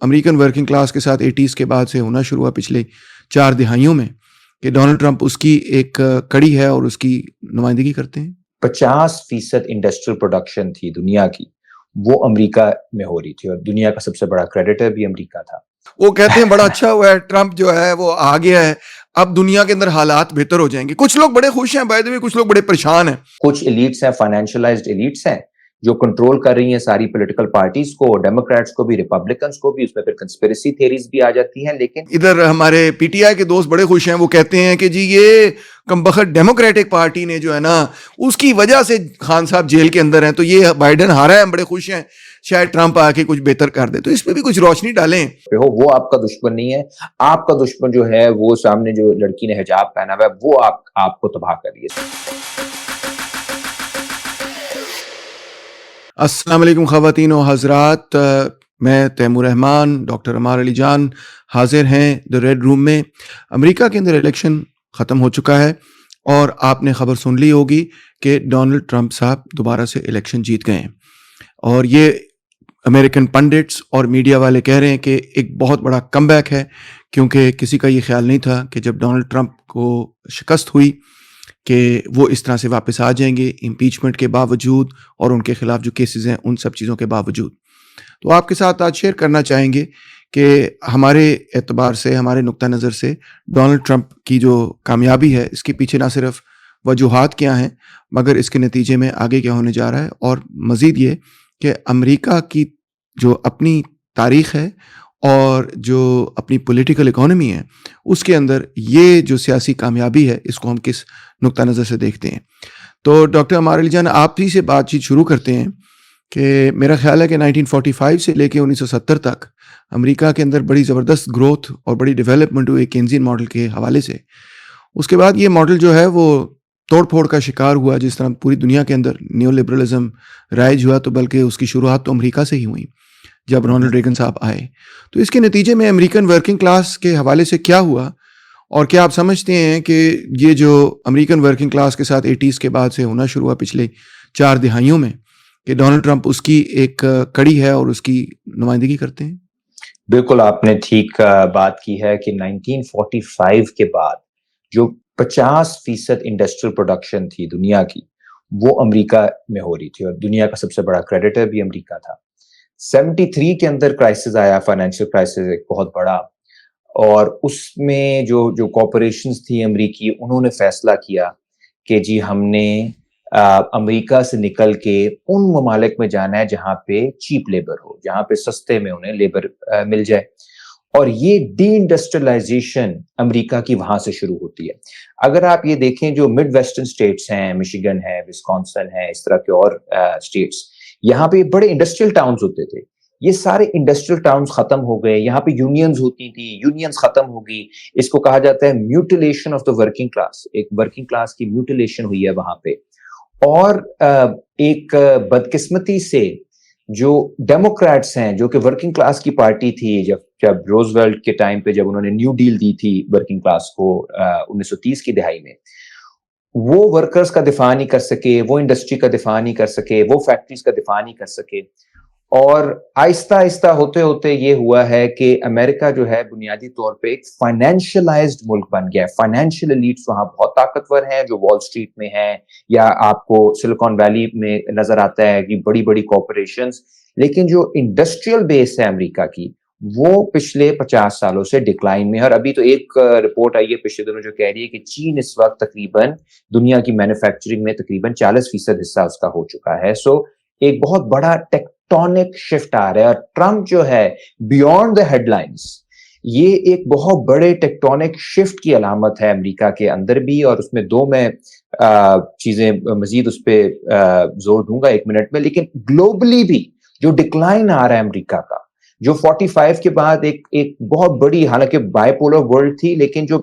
American working class کے ساتھ 80s کے بعد سے ہونا شروع ہوا پچھلے 4 دہائیوں میں کہ ڈونلڈ ٹرمپ اس کی ایک کڑی ہے اور اس کی نمائندگی کرتے ہیں. 50% انڈسٹریل پروڈکشن تھی دنیا کی، وہ امریکہ میں ہو رہی تھی، اور دنیا کا سب سے بڑا کریڈیٹر بھی امریکہ تھا. وہ کہتے ہیں بڑا اچھا ہوا ہے ٹرمپ جو ہے وہ آ گیا ہے، اب دنیا کے اندر حالات بہتر ہو جائیں گے. کچھ لوگ بڑے خوش ہیں، بائی دی وے کچھ لوگ بڑے پریشان ہیں. کچھ ایلیٹس ہیں، فائنینشلائزڈ ایلیٹس ہیں جو کنٹرول کر رہی ہیں ساری پولیٹیکل پارٹیز کو، ڈیموکریٹس کو بھی، ریپبلکنس کو بھی. اس میں پھر کنسپیریسی تھیریز بھی آ جاتی ہیں. لیکن ادھر ہمارے پی ٹی آئی کے دوست بڑے خوش ہیں، وہ کہتے ہیں کہ جی یہ کمبخت ڈیموکریٹک پارٹی نے جو ہے نا اس کی وجہ سے خان صاحب جیل کے اندر ہیں، تو یہ بائیڈن ہارا ہے، ہم بڑے خوش ہیں، شاید ٹرمپ آ کے کچھ بہتر کر دے. تو اس پہ بھی کچھ روشنی ڈالیں. وہ آپ کا دشمن نہیں ہے. آپ کا دشمن جو ہے وہ سامنے جو لڑکی نے حجاب پہنا ہوا ہے، وہ آپ کو تباہ کر رہی ہے. السلام علیکم خواتین و حضرات، میں تیمور رحمان، ڈاکٹر عمار علی جان حاضر ہیں دا ریڈ روم میں. امریکہ کے اندر الیکشن ختم ہو چکا ہے اور آپ نے خبر سن لی ہوگی کہ ڈونلڈ ٹرمپ صاحب دوبارہ سے الیکشن جیت گئے ہیں. اور یہ امریکن پنڈٹس اور میڈیا والے کہہ رہے ہیں کہ ایک بہت بڑا کم بیک ہے، کیونکہ کسی کا یہ خیال نہیں تھا کہ جب ڈونلڈ ٹرمپ کو شکست ہوئی کہ وہ اس طرح سے واپس آ جائیں گے امپیچمنٹ کے باوجود اور ان کے خلاف جو کیسز ہیں ان سب چیزوں کے باوجود. تو آپ کے ساتھ آج شیئر کرنا چاہیں گے کہ ہمارے اعتبار سے، ہمارے نقطہ نظر سے ڈونلڈ ٹرمپ کی جو کامیابی ہے اس کے پیچھے نہ صرف وجوہات کیا ہیں مگر اس کے نتیجے میں آگے کیا ہونے جا رہا ہے، اور مزید یہ کہ امریکہ کی جو اپنی تاریخ ہے اور جو اپنی پولیٹیکل اکانومی ہے اس کے اندر یہ جو سیاسی کامیابی ہے اس کو ہم کس نقطہ نظر سے دیکھتے ہیں. تو ڈاکٹر عمار علی جان، آپ ہی سے بات چیت شروع کرتے ہیں کہ میرا خیال ہے کہ 1945 سے لے کے 1970 تک امریکہ کے اندر بڑی زبردست گروتھ اور بڑی ڈیولپمنٹ ہوئی کینزین ماڈل کے حوالے سے. اس کے بعد یہ ماڈل جو ہے وہ توڑ پھوڑ کا شکار ہوا، جس طرح پوری دنیا کے اندر نیو لبرلزم رائج ہوا، تو بلکہ اس کی شروعات تو امریکہ سے ہی ہوئی جب رونلڈ ریگن صاحب آئے. تو اس کے نتیجے میں امریکن ورکنگ کلاس کے حوالے سے کیا ہوا، اور کیا آپ سمجھتے ہیں کہ یہ جو امریکن ورکنگ کلاس کے ساتھ 80s کے بعد سے ہونا شروع ہوا پچھلے 4 دہائیوں میں کہ ڈونلڈ ٹرمپ اس کی ایک کڑی ہے اور اس کی نمائندگی کرتے ہیں؟ بالکل آپ نے ٹھیک بات کی ہے کہ 1945 کے بعد جو 50% انڈسٹریل پروڈکشن تھی دنیا کی، وہ امریکہ میں ہو رہی تھی، اور دنیا کا سب سے بڑا کریڈیٹر بھی امریکہ تھا. 73 کے اندر کرائسس آیا، فائنینشیل کرائسس ایک بہت بڑا، اور اس میں جو کارپوریشنز تھی امریکی، انہوں نے فیصلہ کیا کہ جی ہم نے امریکہ سے نکل کے ان ممالک میں جانا ہے جہاں پہ چیپ لیبر ہو، جہاں پہ سستے میں انہیں لیبر مل جائے. اور یہ ڈی انڈسٹریلائزیشن امریکہ کی وہاں سے شروع ہوتی ہے. اگر آپ یہ دیکھیں جو مڈ ویسٹرن اسٹیٹس ہیں، مشیگن ہے، وسکانسن ہے، اس طرح کے اور اسٹیٹس، یہاں پہ بڑے انڈسٹریل ٹاؤنز ہوتے تھے. یہ سارے انڈسٹریل ٹاؤنز ختم ہو گئے، یہاں پہ یونینز ہوتی تھی، یونینز ختم ہوگی. اس کو کہا جاتا ہے mutilation of the working class. ایک ورکنگ کلاس کی میوٹیلیشن ہوئی ہے وہاں پہ. اور ایک بدقسمتی سے جو ڈیموکریٹس ہیں، جو کہ ورکنگ کلاس کی پارٹی تھی، جب روزویلٹ کے ٹائم پہ جب انہوں نے نیو ڈیل دی تھی ورکنگ کلاس کو 1930 کی دہائی میں، وہ ورکرز کا دفاع نہیں کر سکے، وہ انڈسٹری کا دفاع نہیں کر سکے، وہ فیکٹریز کا دفاع نہیں کر سکے. اور آہستہ آہستہ ہوتے ہوتے یہ ہوا ہے کہ امریکہ جو ہے بنیادی طور پہ ایک فائنینشلائزڈ ملک بن گیا ہے. فائنینشیل ایلیٹس وہاں بہت طاقتور ہیں، جو وال اسٹریٹ میں ہیں، یا آپ کو سلیکان ویلی میں نظر آتا ہے کہ بڑی بڑی کارپوریشنز. لیکن جو انڈسٹریل بیس ہے امریکہ کی، وہ پچھلے 50 سالوں سے ڈکلائن میں ہے. اور ابھی تو ایک رپورٹ آئی ہے پچھلے دنوں جو کہہ رہی ہے کہ چین اس وقت تقریباً دنیا کی مینوفیکچرنگ میں تقریباً 40% حصہ اس کا ہو چکا ہے. سو ایک بہت بڑا ٹیکٹونک شفٹ آ رہا ہے. اور ٹرمپ جو ہے بیونڈ دا ہیڈ لائنز، یہ ایک بہت بڑے ٹیکٹونک شفٹ کی علامت ہے امریکہ کے اندر بھی. اور اس میں دو میں چیزیں مزید اس پہ زور دوں گا 1 منٹ میں. لیکن گلوبلی بھی جو ڈکلائن آ رہا ہے امریکہ کا، جو 45 کے بعد ایک بہت بڑی، حالانکہ بائی پولر ورلڈ تھی، لیکن جو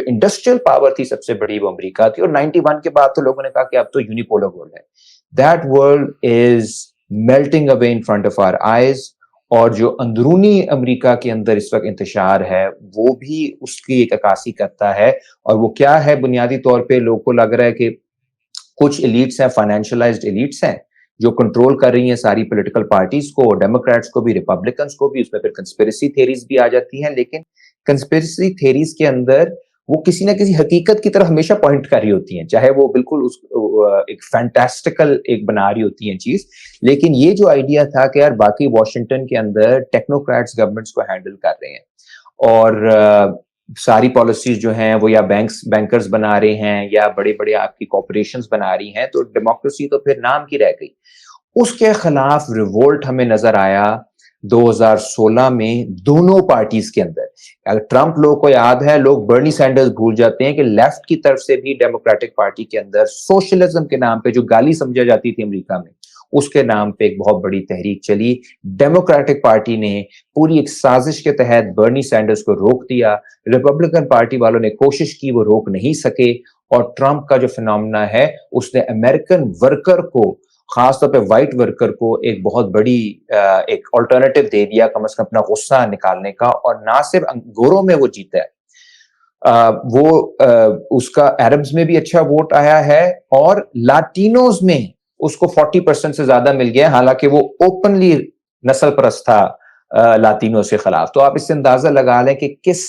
انڈسٹریل پاور تھی سب سے بڑی وہ امریکہ تھی. اور 91 کے بعد تو لوگوں نے کہا کہ اب تو یونیپولر ورلڈ ہے. That world is melting away in front of our eyes. اور جو اندرونی امریکہ کے اندر اس وقت انتشار ہے وہ بھی اس کی ایک عکاسی کرتا ہے. اور وہ کیا ہے، بنیادی طور پہ لوگوں کو لگ رہا ہے کہ کچھ ایلیٹس ہیں، فائنینشلائزڈ ایلیٹس ہیں، جو کنٹرول کر رہی ہیں ساری پولیٹیکل پارٹیز کو, ڈیموکریٹس کو بھی, ریپبلکنس کو بھی. اس میں پھر کنسپیریسی تھیریز بھی آ جاتی ہیں, لیکن کنسپیریسی تھیریز کے اندر وہ کسی نہ کسی حقیقت کی طرف ہمیشہ پوائنٹ کر رہی ہوتی ہیں, چاہے وہ بالکل ایک فینٹاسٹیکل ایک بنا رہی ہوتی ہیں چیز. لیکن یہ جو آئیڈیا تھا کہ یار باقی واشنگٹن کے اندر ٹیکنوکریٹس گورنمنٹس کو ہینڈل کر رہے ہیں اور ساری پالیسیز جو ہیں وہ یا بینکرز بنا رہے ہیں یا بڑے بڑے آپ کی کارپوریشنز بنا رہی ہیں, تو ڈیموکریسی تو پھر نام کی رہ گئی. اس کے خلاف ریوولٹ ہمیں نظر آیا 2016 میں دونوں پارٹیز کے اندر. اگر ٹرمپ لوگ کو یاد ہے, لوگ برنی سینڈرز بھول جاتے ہیں کہ لیفٹ کی طرف سے بھی ڈیموکریٹک پارٹی کے اندر سوشلزم کے نام پہ جو گالی سمجھا جاتی تھی امریکہ میں, اس کے نام پہ ایک بہت بڑی تحریک چلی. ڈیموکریٹک پارٹی نے پوری ایک سازش کے تحت برنی سینڈرز کو روک دیا. ریپبلکن پارٹی والوں نے کوشش کی, وہ روک نہیں سکے. اور ٹرمپ کا جو فینومینا ہے, اس نے امریکن ورکر کو, خاص طور پہ وائٹ ورکر کو, ایک بہت بڑی ایک آلٹرنیٹو دے دیا کم از کم اپنا غصہ نکالنے کا. اور نہ صرف گوروں میں وہ جیتا ہے, وہ اس کا عربز میں بھی اچھا ووٹ آیا ہے, اور لاٹینوز میں اس کو 40% سے زیادہ مل گیا, حالانکہ وہ اوپنلی نسل پرست تھا لاطینوں کے خلاف. تو آپ اس سے اندازہ لگا لیں کہ کس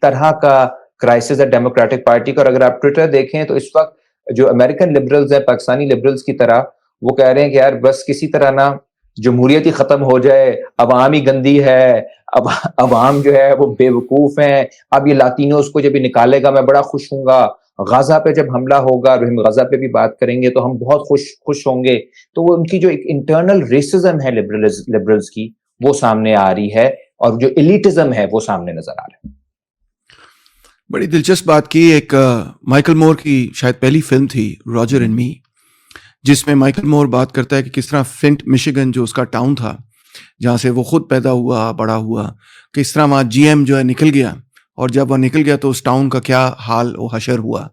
طرح کا کرائسس ہے ڈیموکریٹک پارٹی کا. اور اگر آپ ٹویٹر دیکھیں تو اس وقت جو امریکن لبرلز ہیں, پاکستانی لبرلز کی طرح, وہ کہہ رہے ہیں کہ یار بس کسی طرح نا جمہوریت ہی ختم ہو جائے, عوام ہی گندی ہے, اب عوام جو ہے وہ بے وقوف ہیں, اب یہ لاطینوز کو جب یہ نکالے گا میں بڑا خوش ہوں گا, غزہ پہ جب حملہ ہوگا, اور ہم غزہ پہ بھی بات کریں گے تو ہم بہت خوش ہوں گے. تو وہ ان کی جو ایک انٹرنل ریسزم ہے لبرلز کی, وہ سامنے آ رہی ہے, اور جو ایلیٹزم ہے وہ سامنے نظر آ رہا ہے. بڑی دلچسپ بات کی. ایک مائیکل مور کی شاید پہلی فلم تھی راجر اینڈ می, جس میں مائیکل مور بات کرتا ہے کہ کس طرح فلنٹ مشیگن جو اس کا ٹاؤن تھا جہاں سے وہ خود پیدا ہوا بڑا ہوا, کس طرح وہاں جی ایم جو ہے نکل گیا, اور جب وہ نکل گیا تو اس ٹاؤن کا کیا حال و حشر ہوا.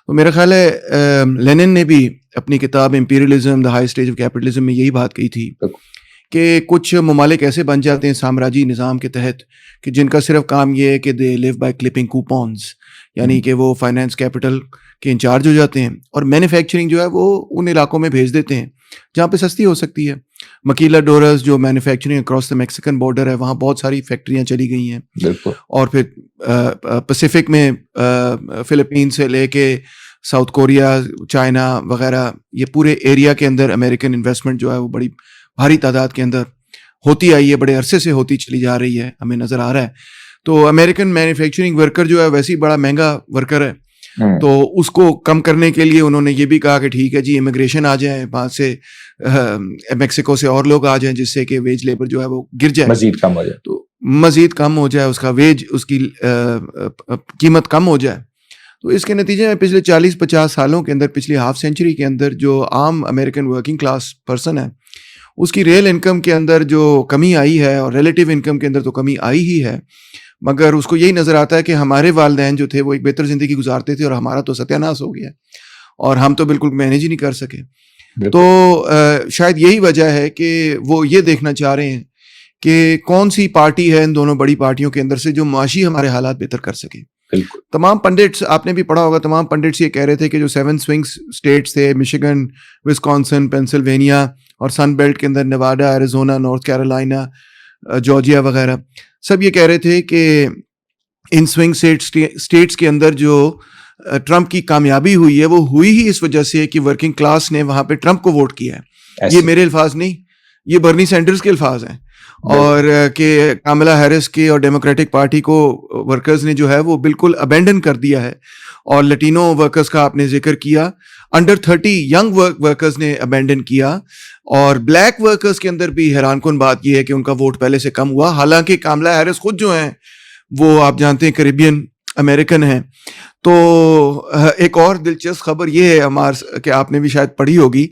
تو میرا خیال ہے لینن نے بھی اپنی کتاب imperialism the high stage of capitalism میں یہی بات کہی تھی کہ کچھ ممالک ایسے بن جاتے ہیں سامراجی نظام کے تحت کہ جن کا صرف کام یہ ہے کہ دے لیو بائی کلپنگ کوپونز, یعنی کہ وہ فائنینس کیپٹل کے انچارج ہو جاتے ہیں اور مینوفیکچرنگ جو ہے وہ ان علاقوں میں بھیج دیتے ہیں جہاں پہ سستی ہو سکتی ہے. مکیلا ڈورس جو manufacturing across the Mexican border ہے, وہاں بہت ساری فیکٹریاں چلی گئی ہیں. اور پھر پیسیفک میں فلپین سے لے کے ساؤتھ کوریا, چائنا وغیرہ, یہ پورے ایریا کے اندر امریکن انویسٹمنٹ جو ہے وہ بڑی بھاری تعداد کے اندر ہوتی آئی ہے, بڑے عرصے سے ہوتی چلی جا رہی ہے, ہمیں نظر آ رہا ہے. تو امریکن مینوفیکچرنگ ورکر جو ہے ویسے ہی بڑا مہنگا ورکر ہے, تو اس کو کم کرنے کے لیے انہوں نے یہ بھی کہا کہ ٹھیک ہے جی امیگریشن آ جائیں, وہاں سے میکسیکو سے اور لوگ آ جائیں, جس سے کہ ویج لیبر جو ہے وہ گر جائے, مزید کم ہو جائے, تو مزید کم ہو جائے, اس کا ویج, اس کی قیمت کم ہو جائے. تو اس کے نتیجے میں پچھلے 40-50 سالوں کے اندر, پچھلی ہاف سینچری کے اندر, جو عام امریکن ورکنگ کلاس پرسن ہے اس کی ریئل انکم کے اندر جو کمی آئی ہے, اور ریلیٹیو انکم کے اندر تو کمی آئی ہی ہے, مگر اس کو یہی نظر آتا ہے کہ ہمارے والدین جو تھے وہ ایک بہتر زندگی گزارتے تھے اور ہمارا تو ستیہ ناش ہو گیا اور ہم تو بالکل مینیج ہی نہیں کر سکے. تو شاید یہی وجہ ہے کہ وہ یہ دیکھنا چاہ رہے ہیں کہ کون سی پارٹی ہے ان دونوں بڑی پارٹیوں کے اندر سے جو معاشی ہمارے حالات بہتر کر سکے. تمام پنڈتس, آپ نے بھی پڑھا ہوگا, تمام پنڈتس یہ کہہ رہے تھے کہ جو 7 سوئنگ اسٹیٹس تھے, مشیگن, وسکانسن, پینسلوینیا, اور سن بیلٹ کے اندر Nevada, Arizona, North Carolina, Georgia وغیرہ, سب یہ کہہ رہے تھے کہ ان سوئنگ اسٹیٹس کے اندر جو ٹرمپ کی کامیابی ہوئی ہے وہ ہوئی ہی اس وجہ سے کہ ورکنگ کلاس نے وہاں پہ ٹرمپ کو ووٹ کیا ہے. یہ میرے الفاظ نہیں, یہ برنی سینڈرز کے الفاظ ہیں, اور کہ کاملا ہیرس کے اور ڈیموکریٹک پارٹی کو ورکرز نے جو ہے وہ بالکل ابینڈن کر دیا ہے. اور لٹینو ورکرز کا آپ نے ذکر کیا, انڈر 30 ینگ ورکرز نے ابینڈن کیا, اور بلیک ورکرز کے اندر بھی حیران کن بات یہ ہے کہ ان کا ووٹ پہلے سے کم ہوا, حالانکہ کاملا ہیرس خود جو ہیں وہ آپ جانتے ہیں کریبین امریکن ہیں. تو ایک اور دلچسپ خبر یہ ہے ہمارے کہ آپ نے بھی شاید پڑھی ہوگی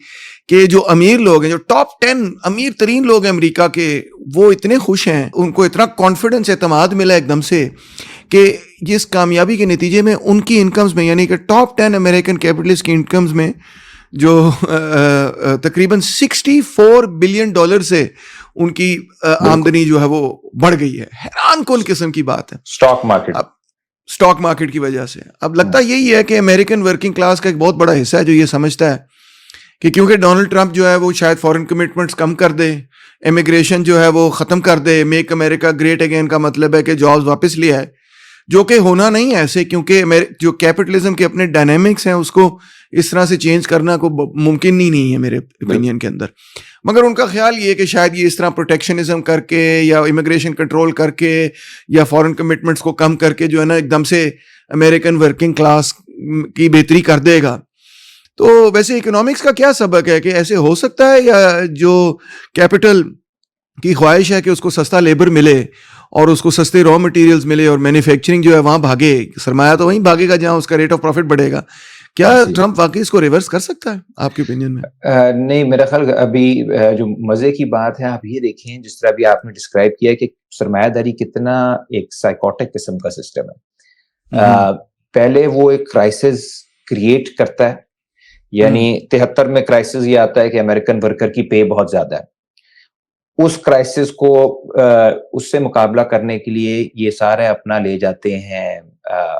کہ جو امیر لوگ ہیں, جو ٹاپ 10 امیر ترین لوگ ہیں امریکہ کے, وہ اتنے خوش ہیں, ان کو اتنا کانفیڈنس, اعتماد ملا ایک دم سے کہ اس کامیابی کے نتیجے میں ان کی انکمز میں, یعنی کہ ٹاپ 10 امریکن کیپٹلسٹ کی انکمز میں جو تقریباً $64 بلین سے ان کی آمدنی جو ہے وہ بڑھ گئی ہے. حیران کن قسم کی بات ہے اسٹاک مارکیٹ کی وجہ سے. اب لگتا یہی ہے کہ امریکن ورکنگ کلاس کا ایک بہت بڑا حصہ ہے جو یہ سمجھتا ہے کہ کیونکہ ڈونلڈ ٹرمپ جو ہے وہ شاید فورن کمٹمنٹس کم کر دے, امیگریشن جو ہے وہ ختم کر دے, میک امریکہ گریٹ اگین کا مطلب ہے کہ جابز واپس لیا ہے, جو کہ ہونا نہیں ہے ایسے, کیونکہ جو کیپٹلزم کے اپنے ڈائنامکس ہیں اس کو اس طرح سے چینج کرنا کو ممکن ہی نہیں ہے میرے اوپینین کے اندر. مگر ان کا خیال یہ ہے کہ شاید یہ اس طرح پروٹیکشنزم کر کے یا امیگریشن کنٹرول کر کے یا فورن کمٹمنٹس کو کم کر کے جو ہے نا ایک دم سے امریکن ورکنگ کلاس کی بہتری کر دے گا. تو ویسے اکنامکس کا کیا سبق ہے کہ ایسے ہو سکتا ہے, یا جو کیپٹل کی خواہش ہے کہ اس کو سستا لیبر ملے اور اس کو سستے را مٹیریلز ملے اور مینوفیکچرنگ جو ہے وہاں بھاگے, سرمایہ تو وہیں بھاگے گا جہاں اس کا ریٹ آف پروفٹ بڑھے گا, کیا ٹرمپ واقعی اس کو ریورس کر سکتا ہے آپ کے اوپینین میں؟ نہیں, میرا خیال ابھی جو مزے کی بات ہے آپ یہ دیکھیں جس طرح بھی آپ نے ڈسکرائب کیا ہے کہ سرمایہ داری کتنا ایک سائیکوٹک قسم کا سسٹم ہے. پہلے وہ ایک کرائسس کریٹ کرتا ہے, یعنی 73 میں کرائسس یہ آتا ہے کہ امریکن ورکر کی پے بہت زیادہ ہے. اس کرائسس کو اس سے مقابلہ کرنے کے لیے یہ سارا اپنا لے جاتے ہیں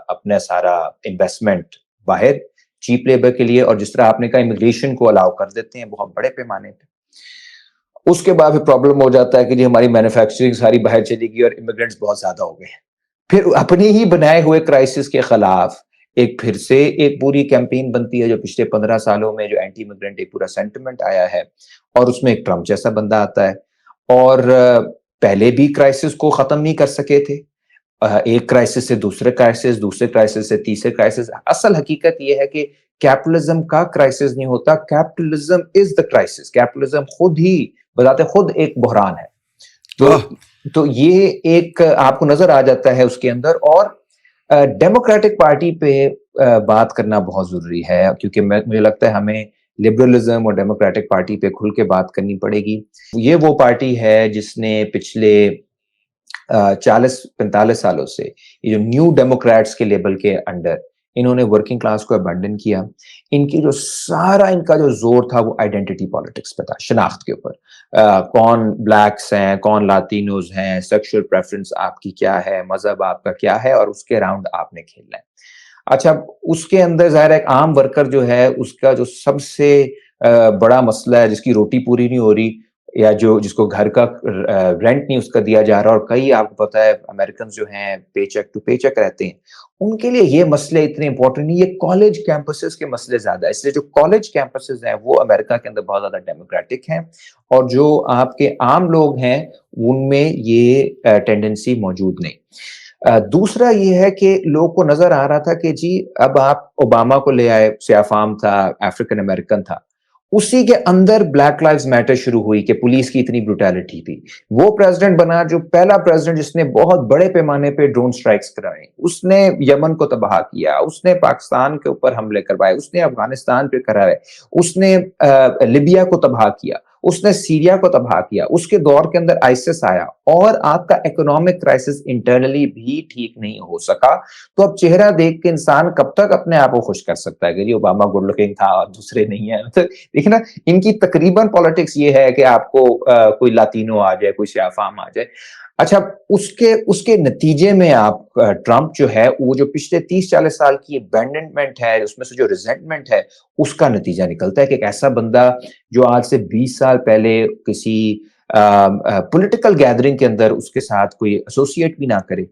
اپنا سارا انویسٹمنٹ باہر چیپ لیبر کے لیے, اور جس طرح آپ نے کہا امیگریشن کو الاؤ کر دیتے ہیں بہت بڑے پیمانے پہ. اس کے بعد پھر پرابلم ہو جاتا ہے کہ جی ہماری مینوفیکچرنگ ساری باہر چلی گئی اور امیگرینٹس بہت زیادہ ہو گئے. پھر اپنے ہی بنائے ہوئے کرائسس کے خلاف ایک پھر سے ایک پوری کیمپین بنتی ہے جو پچھلے 15 سالوں میں جو اینٹی امیگرینٹ ایک پورا سینٹیمنٹ آیا ہے, اور اس میں ایک ٹرمپ جیسا بندہ آتا ہے. اور پہلے بھی کرائسس کو ختم نہیں کر سکے تھے, ایک کرائسس سے دوسرے کرائسس, دوسرے کرائسس سے تیسرے کرائسس. اصل حقیقت یہ ہے کہ کیپٹلزم کا کرائسس نہیں ہوتا, capitalism is the crisis. Capitalism خود ہی بذات خود ایک بحران ہے. تو یہ ایک آپ کو نظر آ جاتا ہے اس کے اندر. اور ڈیموکریٹک پارٹی پہ بات کرنا بہت ضروری ہے, کیونکہ مجھے لگتا ہے ہمیں لبرلزم اور ڈیموکریٹک پارٹی پہ کھل کے بات کرنی پڑے گی. یہ وہ پارٹی ہے جس نے پچھلے 40-45 سالوں سے یہ جو نیو ڈیموکریٹس کے لیبل کے انڈر انہوں نے ورکنگ کلاس کو ابینڈن کیا. ان کی جو سارا ان کا جو زور تھا وہ آئیڈینٹی پالیٹکس پہ تھا, شناخت کے اوپر. کون بلیکس ہیں, کون لاتینوز ہیں, سیکشل پریفرنس آپ کی کیا ہے, مذہب آپ کا کیا ہے, اور اس کے راؤنڈ آپ نے کھیلنا ہے. اچھا, اس کے اندر ظاہر ایک عام ورکر جو ہے اس کا جو سب سے بڑا مسئلہ ہے, جس کی روٹی پوری نہیں ہو رہی یا جس کو گھر کا رینٹ نہیں اس کا دیا جا رہا, اور کئی آپ کو پتا ہے امریکنز جو ہیں پے چیک ٹو پے چیک رہتے ہیں, ان کے لیے یہ مسئلے اتنے امپورٹنٹ نہیں. یہ کالج کیمپسز کے مسئلے زیادہ ہے, اس لیے جو کالج کیمپسز ہیں وہ امریکہ کے اندر بہت زیادہ ڈیموکریٹک ہیں, اور جو آپ کے عام لوگ ہیں ان میں یہ ٹینڈنسی موجود نہیں. دوسرا یہ ہے کہ لوگ کو نظر آ رہا تھا کہ جی اب آپ اوباما کو لے آئے, سیاہ فام تھا, افریقن امریکن تھا, اسی کے اندر بلیک لائیوز میٹر شروع ہوئی کہ پولیس کی اتنی بروٹیلٹی تھی. وہ پریزیڈنٹ بنا جو پہلا پریزیڈنٹ جس نے بہت بڑے پیمانے پہ ڈرون سٹرائکس کرائے, اس نے یمن کو تباہ کیا, اس نے پاکستان کے اوپر حملے کروائے, اس نے افغانستان پہ کرائے, اس نے لیبیا کو تباہ کیا, اس نے سیریا کو تباہ کیا. اس کے دور کے اندر آئیسس آیا, اور آپ کا اکنامک کرائسس انٹرنلی بھی ٹھیک نہیں ہو سکا. تو اب چہرہ دیکھ کے انسان کب تک اپنے آپ کو خوش کر سکتا ہے کہ جی اوباما گڈ لکنگ تھا اور دوسرے نہیں ہیں. دیکھیں نا, ان کی تقریباً پالیٹکس یہ ہے کہ آپ کو کوئی لاتینو آ جائے, کوئی سیاہ فام آ جائے. اچھا, اس کے نتیجے میں آپ ٹرمپ جو ہے وہ جو پچھلے 30-40 سال کی ابینڈنمنٹ ہے, اس میں سے جو ریزنٹمنٹ ہے, اس کا نتیجہ نکلتا ہے کہ ایک ایسا بندہ جو آج سے 20 سال پہلے کسی پولیٹیکل گیدرنگ کے اندر اس کے ساتھ کوئی ایسوسیٹ بھی نہ کرے,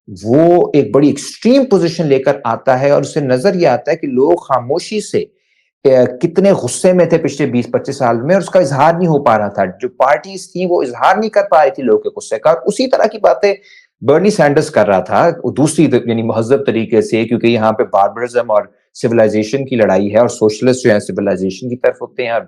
وہ ایک بڑی ایکسٹریم پوزیشن لے کر آتا ہے, اور اس سے نظر یہ آتا ہے کہ لوگ خاموشی سے کتنے غصے میں تھے پچھلے 20-25 سال میں, اور اس کا اظہار نہیں ہو پا رہا تھا. جو پارٹیز تھیں وہ اظہار نہیں کر پا رہی تھی لوگوں کے غصے کا, اور اسی طرح کی باتیں برنی سینڈرز کر رہا تھا دوسری یعنی مہذب طریقے سے, کیونکہ یہاں پہ باربرزم اور سویلائزیشن کی لڑائی ہے, اور سوشلسٹ جو ہیں سویلائزیشن کی طرف ہوتے ہیں, اور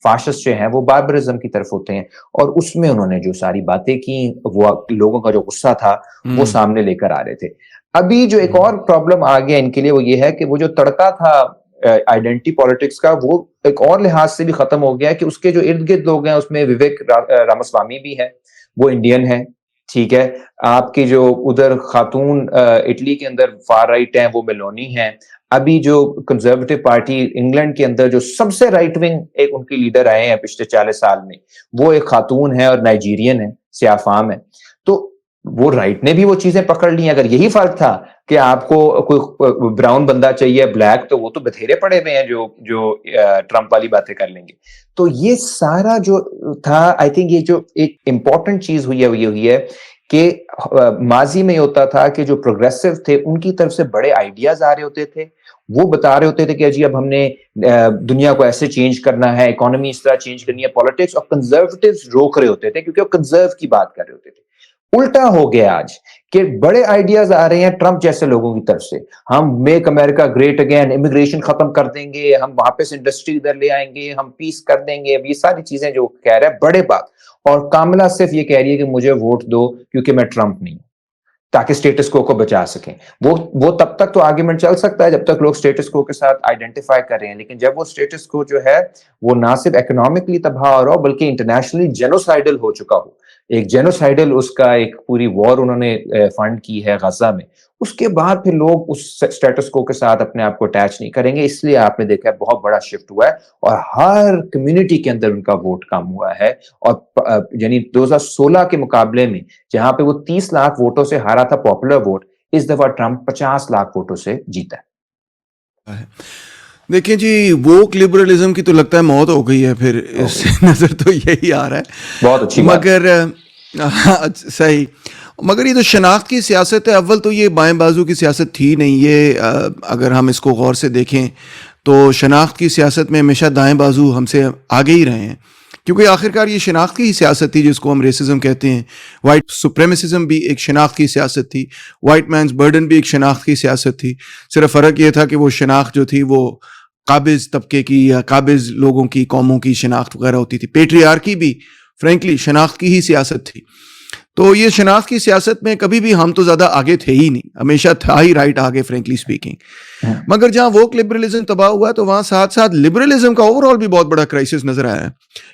فاشسٹ جو ہیں وہ باربرزم کی طرف ہوتے ہیں. اور اس میں انہوں نے جو ساری باتیں کی, وہ لوگوں کا جو غصہ تھا وہ سامنے لے کر آ رہے تھے. ابھی جو ایک اور پرابلم آ گیا ان کے لیے وہ یہ ہے کہ وہ جو تڑکا تھا آئیڈینٹی پالیٹکس کا, وہ ایک اور لحاظ سے بھی ختم ہو گیا کہ اس کے جو ارد گرد لوگ ہیں اس میں وویک رامسوامی بھی ہے, وہ انڈین ہے, ٹھیک ہے. آپ کی جو ادھر خاتون اٹلی کے اندر فار رائٹ ہیں وہ میلونی ہیں. ابھی جو کنزرویٹو پارٹی انگلینڈ کے اندر جو سب سے رائٹ ونگ ایک ان کی لیڈر آئے ہیں پچھلے 40 سال میں, وہ ایک خاتون ہے اور نائجیرین ہے, سیاہ فام ہے. تو وہ رائٹ نے بھی وہ چیزیں پکڑ لی. اگر یہی فرق تھا کہ آپ کو کوئی براؤن بندہ چاہیے بلیک, تو وہ تو بتھیرے پڑے ہوئے ہیں جو ٹرمپ والی باتیں کر لیں گے. تو یہ سارا جو تھا, آئی تھنک یہ جو ایک امپورٹنٹ چیز ہوئی ہے کہ ماضی میں ہوتا تھا کہ جو پروگریسو تھے ان کی طرف سے بڑے آئیڈیاز آ رہے ہوتے تھے, وہ بتا رہے ہوتے تھے کہ جی اب ہم نے دنیا کو ایسے چینج کرنا ہے, اکانومی اس طرح چینج کرنی ہے, پالیٹکس, اور کنزرویٹوز روک رہے ہوتے تھے کیونکہ وہ کنزرو کی بات کر رہے ہوتے تھے. الٹا ہو گیا آج کہ بڑے آئیڈیاز آ رہے ہیں ٹرمپ جیسے لوگوں کی طرف سے, ہم میک امریکہ گریٹ اگین, امیگریشن ختم کر دیں گے, ہم واپس انڈسٹری ادھر لے آئیں گے, ہم پیس کر دیں گے. اب یہ ساری چیزیں جو کہہ رہا ہے بڑے بات, اور کاملا صرف یہ کہہ رہی ہے کہ مجھے ووٹ دو کیونکہ میں ٹرمپ نہیں ہوں, تاکہ اسٹیٹس کو بچا سکیں. وہ تب تک تو آرگیومنٹ چل سکتا ہے جب تک لوگ اسٹیٹس کو کے ساتھ آئیڈینٹیفائی کر رہے ہیں, لیکن جب وہ اسٹیٹس کو جو ہے وہ نہ صرف اکنامکلی تباہ ہو رہا ہو بلکہ انٹرنیشنلی جینوسائیڈل ہو چکا ہو, ایک جینوسائیڈل اس کا ایک پوری وار انہوں نے فنڈ کی ہے غزہ میں, اس کے بعد پھر لوگ اس اسٹیٹس کو کے ساتھ اپنے آپ کو اٹیچ نہیں کریں گے. اس لیے آپ نے دیکھا ہے بہت بڑا شفٹ ہوا ہے اور ہر کمیونٹی کے اندر ان کا ووٹ کم ہوا ہے. اور یعنی 2016 کے مقابلے میں جہاں پہ وہ 30 لاکھ ووٹوں سے ہارا تھا پاپولر ووٹ, اس دفعہ ٹرمپ 50 لاکھ ووٹوں سے جیتا ہے. دیکھیں جی, ووک لبرلزم کی تو لگتا ہے موت ہو گئی ہے, پھر اس سے نظر تو یہی آ رہا ہے. بہت اچھی بات. مگر صحیح, مگر یہ تو شناخت کی سیاست ہے. اول تو یہ بائیں بازو کی سیاست تھی نہیں, یہ اگر ہم اس کو غور سے دیکھیں تو شناخت کی سیاست میں ہمیشہ دائیں بازو ہم سے آگے ہی رہے ہیں, کیونکہ آخرکار یہ شناخت کی ہی سیاست تھی جس کو ہم ریسزم کہتے ہیں. وائٹ سپریمیسزم بھی ایک شناخت کی سیاست تھی, وائٹ مینز برڈن بھی ایک شناخت کی سیاست تھی. صرف فرق یہ تھا کہ وہ شناخت جو تھی وہ قابض طبقے کی یا قابض لوگوں کی, قوموں کی شناخت وغیرہ ہوتی تھی. پیٹریارکی بھی فرینکلی شناخت کی ہی سیاست تھی. تو یہ شناخت کی سیاست میں کبھی بھی ہم تو زیادہ آگے تھے ہی نہیں, ہمیشہ تھا ہی رائٹ آگے فرینکلی اسپیکنگ. مگر جہاں ووک لبرلزم تباہ ہوا تو وہاں ساتھ ساتھ لبرلزم کا اوور آل بھی بہت بڑا کرائسس نظر آیا ہے,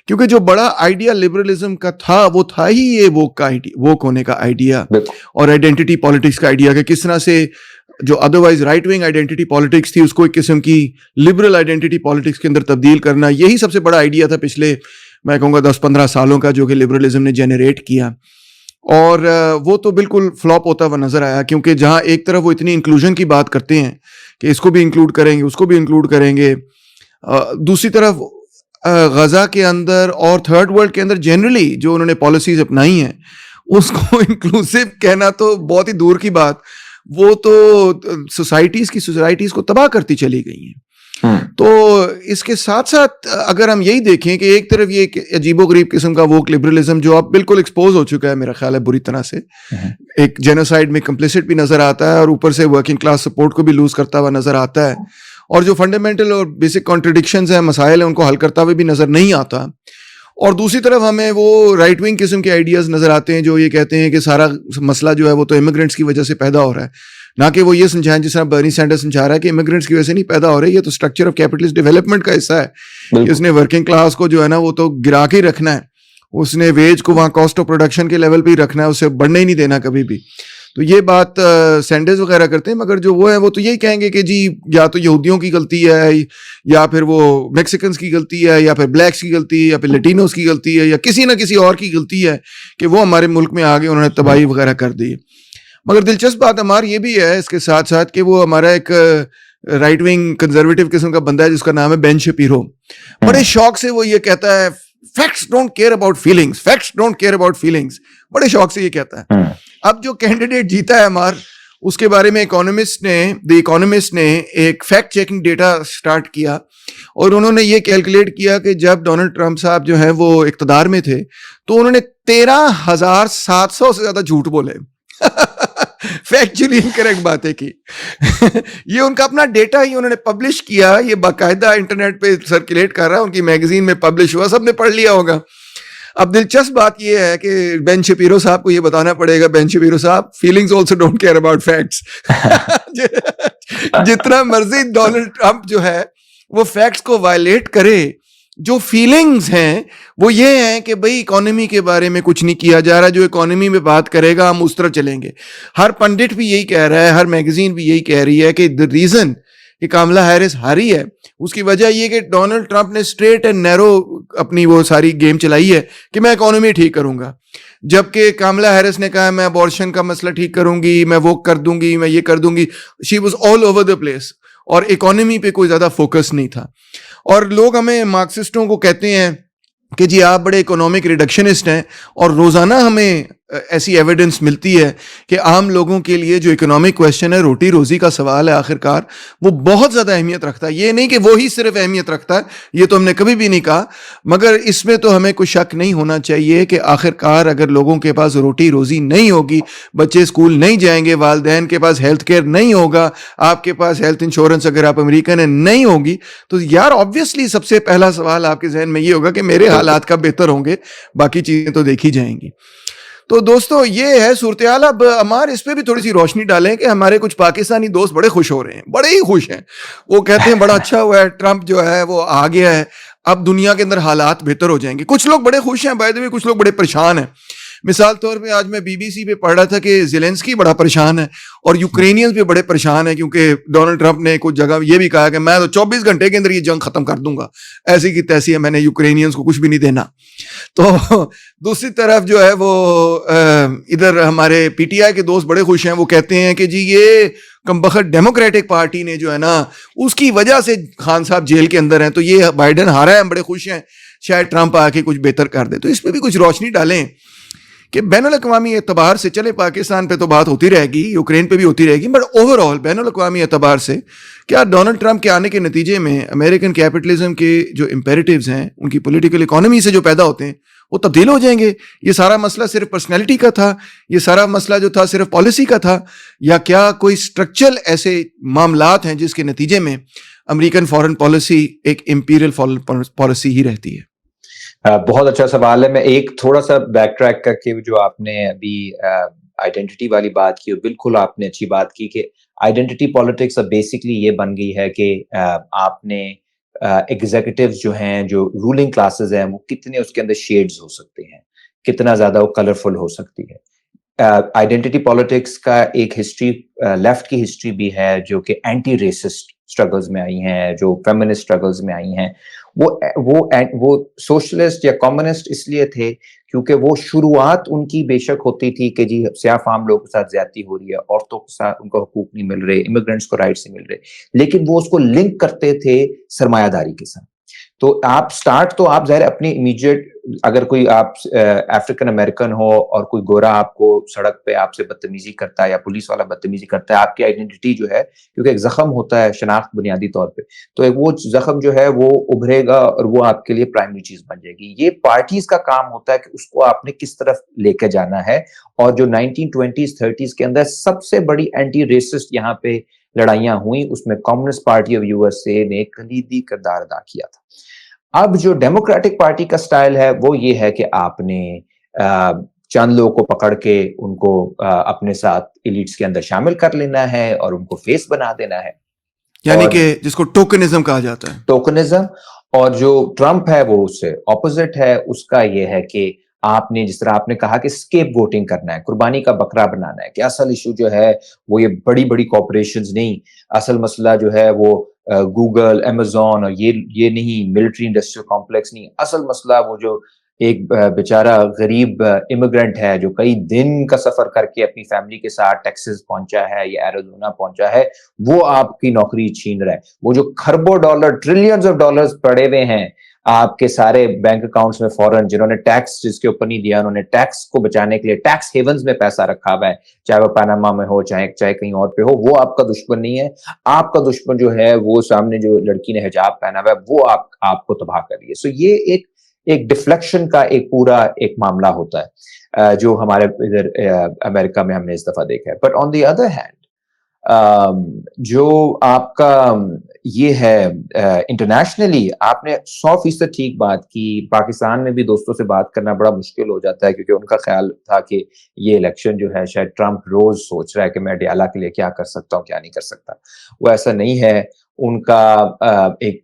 کیونکہ جو بڑا آئیڈیا لبرلزم کا تھا وہ تھا ہی یہ ووک ہونے کا آئیڈیا اور آئیڈینٹی پالیٹکس کا آئیڈیا, کہ کس طرح سے جو otherwise right wing identity politics تھی اس کو ایک قسم کی لبرل آئیڈینٹی پالیٹکس کے اندر تبدیل کرنا. یہی سب سے بڑا آئیڈیا تھا پچھلے میں کہوں گا 10-15 سالوں کا جو کہ لبرلزم نے جنریٹ کیا, اور وہ تو بالکل فلاپ ہوتا ہوا نظر آیا. کیونکہ جہاں ایک طرف وہ اتنی انکلوژن کی بات کرتے ہیں کہ اس کو بھی انکلوڈ کریں گے, اس کو بھی انکلوڈ کریں گے, دوسری طرف غزہ کے اندر اور تھرڈ ورلڈ کے اندر جنرلی جو انہوں نے پالیسیز اپنائی ہیں اس کو انکلوسیو کہنا تو بہت ہی دور کی بات, وہ تو سوسائٹیز کو تباہ کرتی چلی گئی ہیں. تو اس کے ساتھ ساتھ اگر ہم یہی دیکھیں کہ ایک طرف یہ ایک عجیب و غریب قسم کا ووک لبرلزم جو اب بالکل ایکسپوز ہو چکا ہے میرا خیال ہے بری طرح سے, ایک جینوسائیڈ میں کمپلیسٹ بھی نظر آتا ہے اور اوپر سے ورکنگ کلاس سپورٹ کو بھی لوز کرتا ہوا نظر آتا ہے, اور جو فنڈامنٹل اور بیسک کانٹرڈکشنز ہیں, مسائل ہیں, ان کو حل کرتا ہوئے بھی نظر نہیں آتا. اور دوسری طرف ہمیں وہ رائٹ ونگ قسم کے آئیڈیاز نظر آتے ہیں جو یہ کہتے ہیں کہ سارا مسئلہ جو ہے وہ تو امیگرینٹس کی وجہ سے پیدا ہو رہا ہے, نہ کہ وہ یہ سمجھائیں جس طرح برنی سینڈرز سمجھا رہا ہے کہ امیگرینٹس کی وجہ سے نہیں پیدا ہو رہی, یہ تو اسٹرکچر آف کیپٹلسٹ ڈیولپمنٹ کا حصہ ہے کہ اس نے ورکنگ کلاس کو جو ہے نا وہ تو گرا کے رکھنا ہے, اس نے ویج کو وہاں کاسٹ آف پروڈکشن کے لیول پہ ہی رکھنا ہے, اسے بڑھنے ہی نہیں دینا کبھی بھی. تو یہ بات سینڈرز وغیرہ کرتے ہیں, مگر جو وہ ہیں وہ تو یہی کہیں گے کہ جی یا تو یہودیوں کی غلطی ہے, یا پھر وہ میکسیکنز کی غلطی ہے, یا پھر بلیکس کی غلطی ہے, یا پھر لیٹینوز کی غلطی ہے, یا کسی نہ کسی اور کی غلطی ہے کہ وہ ہمارے ملک میں آگے انہوں نے تباہی وغیرہ کر دی. مگر دلچسپ بات ہماری یہ بھی ہے اس کے ساتھ ساتھ کہ وہ ہمارا ایک رائٹ ونگ کنزرویٹو قسم کا بندہ ہے جس کا نام ہے بین شپیرو. بڑے شوق سے وہ یہ کہتا ہے facts don't care about feelings, facts don't care about feelings, بڑے شوق سے یہ کہتا ہے. اب جو کینڈیڈیٹ جیتا ہے ہمارا, اس کے بارے میں دی اکانومسٹ نے ایک فیکٹ چیکنگ ڈیٹا سٹارٹ کیا, اور انہوں نے یہ کیلکولیٹ کیا کہ جب ڈونلڈ ٹرمپ صاحب جو ہیں وہ اقتدار میں تھے تو انہوں نے 13,700 سے زیادہ جھوٹ بولے. فیکچولی انکریکٹ باتیں کی. یہ ان کا اپنا ڈیٹا ہی انہوں نے پبلش کیا, یہ باقاعدہ انٹرنیٹ پہ سرکولیٹ کر رہا ہے, ان کی میگزین میں پبلش ہوا, سب نے پڑھ لیا ہوگا. اب دلچسپ بات یہ ہے کہ بین شپیرو صاحب کو یہ بتانا پڑے گا, بین شپیرو صاحب feelings also don't care about facts. جتنا مرضی ڈونلڈ ٹرمپ جو ہے وہ فیکٹس کو وائلیٹ کرے, جو فیلنگز ہیں وہ یہ ہیں کہ بھئی اکانومی کے بارے میں کچھ نہیں کیا جا رہا, جو اکانومی میں بات کرے گا ہم اس طرح چلیں گے. ہر پنڈت بھی یہی کہہ رہا ہے, ہر میگزین بھی یہی کہہ رہی ہے کہ the reason کہ کاملا ہیرس ہاری ہے اس کی وجہ یہ کہ ڈونلڈ ٹرمپ نے اسٹریٹ اینڈ نیرو اپنی وہ ساری گیم چلائی ہے کہ میں اکانومی ٹھیک کروں گا. جبکہ کاملا ہیرس نے کہا میں ابارشن کا مسئلہ ٹھیک کروں گی, میں وہ کر دوں گی, میں یہ کر دوں گی. She was all over the place, اور اکانومی پہ کوئی زیادہ فوکس نہیں تھا. اور لوگ ہمیں مارکسسٹوں کو کہتے ہیں کہ جی آپ بڑے اکنامک ریڈکشنسٹ ہیں, اور روزانہ ہمیں ایسی ایویڈنس ملتی ہے کہ عام لوگوں کے لیے جو اکنامک کویشچن ہے, روٹی روزی کا سوال ہے, آخر کار وہ بہت زیادہ اہمیت رکھتا ہے. یہ نہیں کہ وہی صرف اہمیت رکھتا ہے, یہ تو ہم نے کبھی بھی نہیں کہا, مگر اس میں تو ہمیں کوئی شک نہیں ہونا چاہیے کہ آخر کار اگر لوگوں کے پاس روٹی روزی نہیں ہوگی, بچے اسکول نہیں جائیں گے, والدین کے پاس ہیلتھ کیئر نہیں ہوگا, آپ کے پاس ہیلتھ انشورنس اگر آپ امریکن ہیں نہیں ہوگی, تو یار آبویسلی سب سے پہلا سوال آپ کے ذہن میں یہ ہوگا کہ میرے حالات کب بہتر ہوں گے, باقی چیزیں تو دیکھی جائیں گی. تو دوستو یہ ہے صورتحال. اب ہمار اس پہ بھی تھوڑی سی روشنی ڈالیں کہ ہمارے کچھ پاکستانی دوست بڑے خوش ہو رہے ہیں, بڑے ہی خوش ہیں. وہ کہتے ہیں بڑا اچھا ہوا ہے, ٹرمپ جو ہے وہ آ گیا ہے, اب دنیا کے اندر حالات بہتر ہو جائیں گے. کچھ لوگ بڑے خوش ہیں بائی دی وے, کچھ لوگ بڑے پریشان ہیں. مثال طور پہ آج میں بی بی سی پہ پڑھ رہا تھا کہ زیلنسکی بڑا پریشان ہے, اور یوکرینینز بھی بڑے پریشان ہیں, کیونکہ ڈونلڈ ٹرمپ نے کچھ جگہ یہ بھی کہا کہ میں تو 24 گھنٹے کے اندر یہ جنگ ختم کر دوں گا, ایسی کی تیسی ہے, میں نے یوکرینینز کو کچھ بھی نہیں دینا. تو دوسری طرف جو ہے وہ ادھر ہمارے پی ٹی آئی کے دوست بڑے خوش ہیں. وہ کہتے ہیں کہ جی یہ کمبخت ڈیموکریٹک پارٹی نے جو ہے نا, اس کی وجہ سے خان صاحب جیل کے اندر ہیں, تو یہ بائیڈن ہارا ہے, ہم بڑے خوش ہیں, شاید ٹرمپ آ کے کچھ بہتر کر دے. تو اس پہ بھی کچھ روشنی ڈالیں کہ بین الاقوامی اعتبار سے, چلے پاکستان پہ تو بات ہوتی رہے گی, یوکرین پہ بھی ہوتی رہے گی, بٹ اوور آل بین الاقوامی اعتبار سے کیا ڈونلڈ ٹرمپ کے آنے کے نتیجے میں امریکن کیپٹلزم کے جو امپیریٹیوز ہیں, ان کی پولیٹیکل اکانومی سے جو پیدا ہوتے ہیں, وہ تبدیل ہو جائیں گے؟ یہ سارا مسئلہ صرف پرسنالٹی کا تھا, یہ سارا مسئلہ جو تھا صرف پالیسی کا تھا, یا کیا کوئی اسٹرکچرل ایسے معاملات ہیں جس کے نتیجے میں امریکن فارن پالیسی ایک امپیریل فارن پالیسی ہی رہتی ہے؟ بہت اچھا سوال ہے. میں ایک تھوڑا سا بیک ٹریک کر کے, جو آپ نے ابھی آئیڈینٹی والی بات کی, بالکل آپ نے اچھی بات کی کہ آئیڈینٹی پالیٹکس اب بیسکلی یہ بن گئی ہے کہ آپ نے ایگزیکٹوز جو ہیں, جو رولنگ کلاسز ہیں, وہ کتنے اس کے اندر شیڈز ہو سکتے ہیں, کتنا زیادہ وہ کلرفل ہو سکتی ہے. آئیڈینٹی پالیٹکس کا ایک ہسٹری, لیفٹ کی ہسٹری بھی ہے, جو کہ اینٹی ریسسٹ اسٹرگلز میں آئی ہیں, جو فیمنسٹ اسٹرگلز میں آئی ہیں. وہ سوشلسٹ یا کمیونسٹ اس لیے تھے کیونکہ وہ شروعات ان کی بے شک ہوتی تھی کہ جی سیاہ فام لوگوں کے ساتھ زیادتی ہو رہی ہے, عورتوں کے ساتھ ان کو حقوق نہیں مل رہے, امیگرینٹس کو رائٹس نہیں مل رہے, لیکن وہ اس کو لنک کرتے تھے سرمایہ داری کے ساتھ. تو آپ سٹارٹ تو آپ ظاہر اپنی امیجیٹ, اگر کوئی آپ افریقن امریکن ہو اور کوئی گورا آپ کو سڑک پہ آپ سے بدتمیزی کرتا ہے یا پولیس والا بدتمیزی کرتا ہے, آپ کی آئیڈینٹی جو ہے, کیونکہ ایک زخم ہوتا ہے شناخت بنیادی طور پہ, تو ایک وہ زخم جو ہے وہ ابھرے گا اور وہ آپ کے لیے پرائمری چیز بن جائے گی. یہ پارٹیز کا کام ہوتا ہے کہ اس کو آپ نے کس طرف لے کے جانا ہے. اور جو 1920s 30s کے اندر سب سے بڑی اینٹی ریسسٹ یہاں پہ لڑائیاں ہوئیں, اس میں communist party of U S A نے کلیدی کردار ادا کیا تھا. اب جو ڈیموکریٹک پارٹی کا سٹائل ہے وہ یہ ہے کہ آپ نے چند لوگوں کو پکڑ کے ان کو اپنے ساتھ ایلیٹس کے اندر شامل کر لینا ہے اور ان کو فیس بنا دینا ہے, یعنی کہ جس کو ٹوکنزم کہا جاتا ہے. ٹوکنزم. اور جو ٹرمپ ہے وہ اس سے اپوزٹ ہے. اس کا یہ ہے کہ آپ نے, جس طرح آپ نے کہا کہ اسکیپ ووٹنگ کرنا ہے, قربانی کا بکرا بنانا ہے, کہ اصل ایشو جو ہے وہ یہ بڑی بڑی کارپوریشنز نہیں, اصل مسئلہ جو ہے وہ گوگل, امیزون اور یہ نہیں, ملٹری انڈسٹریل کمپلیکس نہیں, اصل مسئلہ وہ جو ایک بیچارہ غریب امیگرینٹ ہے جو کئی دن کا سفر کر کے اپنی فیملی کے ساتھ ٹیکسس پہنچا ہے یا ایریزونا پہنچا ہے, وہ آپ کی نوکری چھین رہا ہے. وہ جو کھربوں ڈالر, ٹریلینز آف ڈالرز پڑے ہوئے ہیں آپ کے سارے بینک اکاؤنٹس میں فورن, جنہوں نے ٹیکس جس کے اوپر نہیں دیا, انہوں نے ٹیکس کو بچانے کے لیے ٹیکس ہیونز میں پیسہ رکھا ہوا ہے, چاہے وہ پاناما میں ہو, چاہے کہیں اور پہ ہو, وہ آپ کا دشمن نہیں ہے. آپ کا دشمن جو ہے وہ سامنے جو لڑکی نے حجاب پہنا ہوا ہے, وہ آپ کو تباہ کر رہی ہے. سو یہ ایک ڈیفلیکشن کا ایک پورا ایک معاملہ ہوتا ہے جو ہمارے ادھر امریکہ میں ہم نے اس دفعہ دیکھا ہے. But on the other hand جو آپ کا یہ ہے انٹرنیشنلی, آپ نے 100% ٹھیک بات کی. پاکستان میں بھی دوستوں سے بات کرنا بڑا مشکل ہو جاتا ہے کیونکہ ان کا خیال تھا کہ یہ الیکشن جو ہے شاید ٹرمپ روز سوچ رہا ہے کہ میں ڈیالا کے لیے کیا کر سکتا ہوں, کیا نہیں کر سکتا. وہ ایسا نہیں ہے. ان کا ایک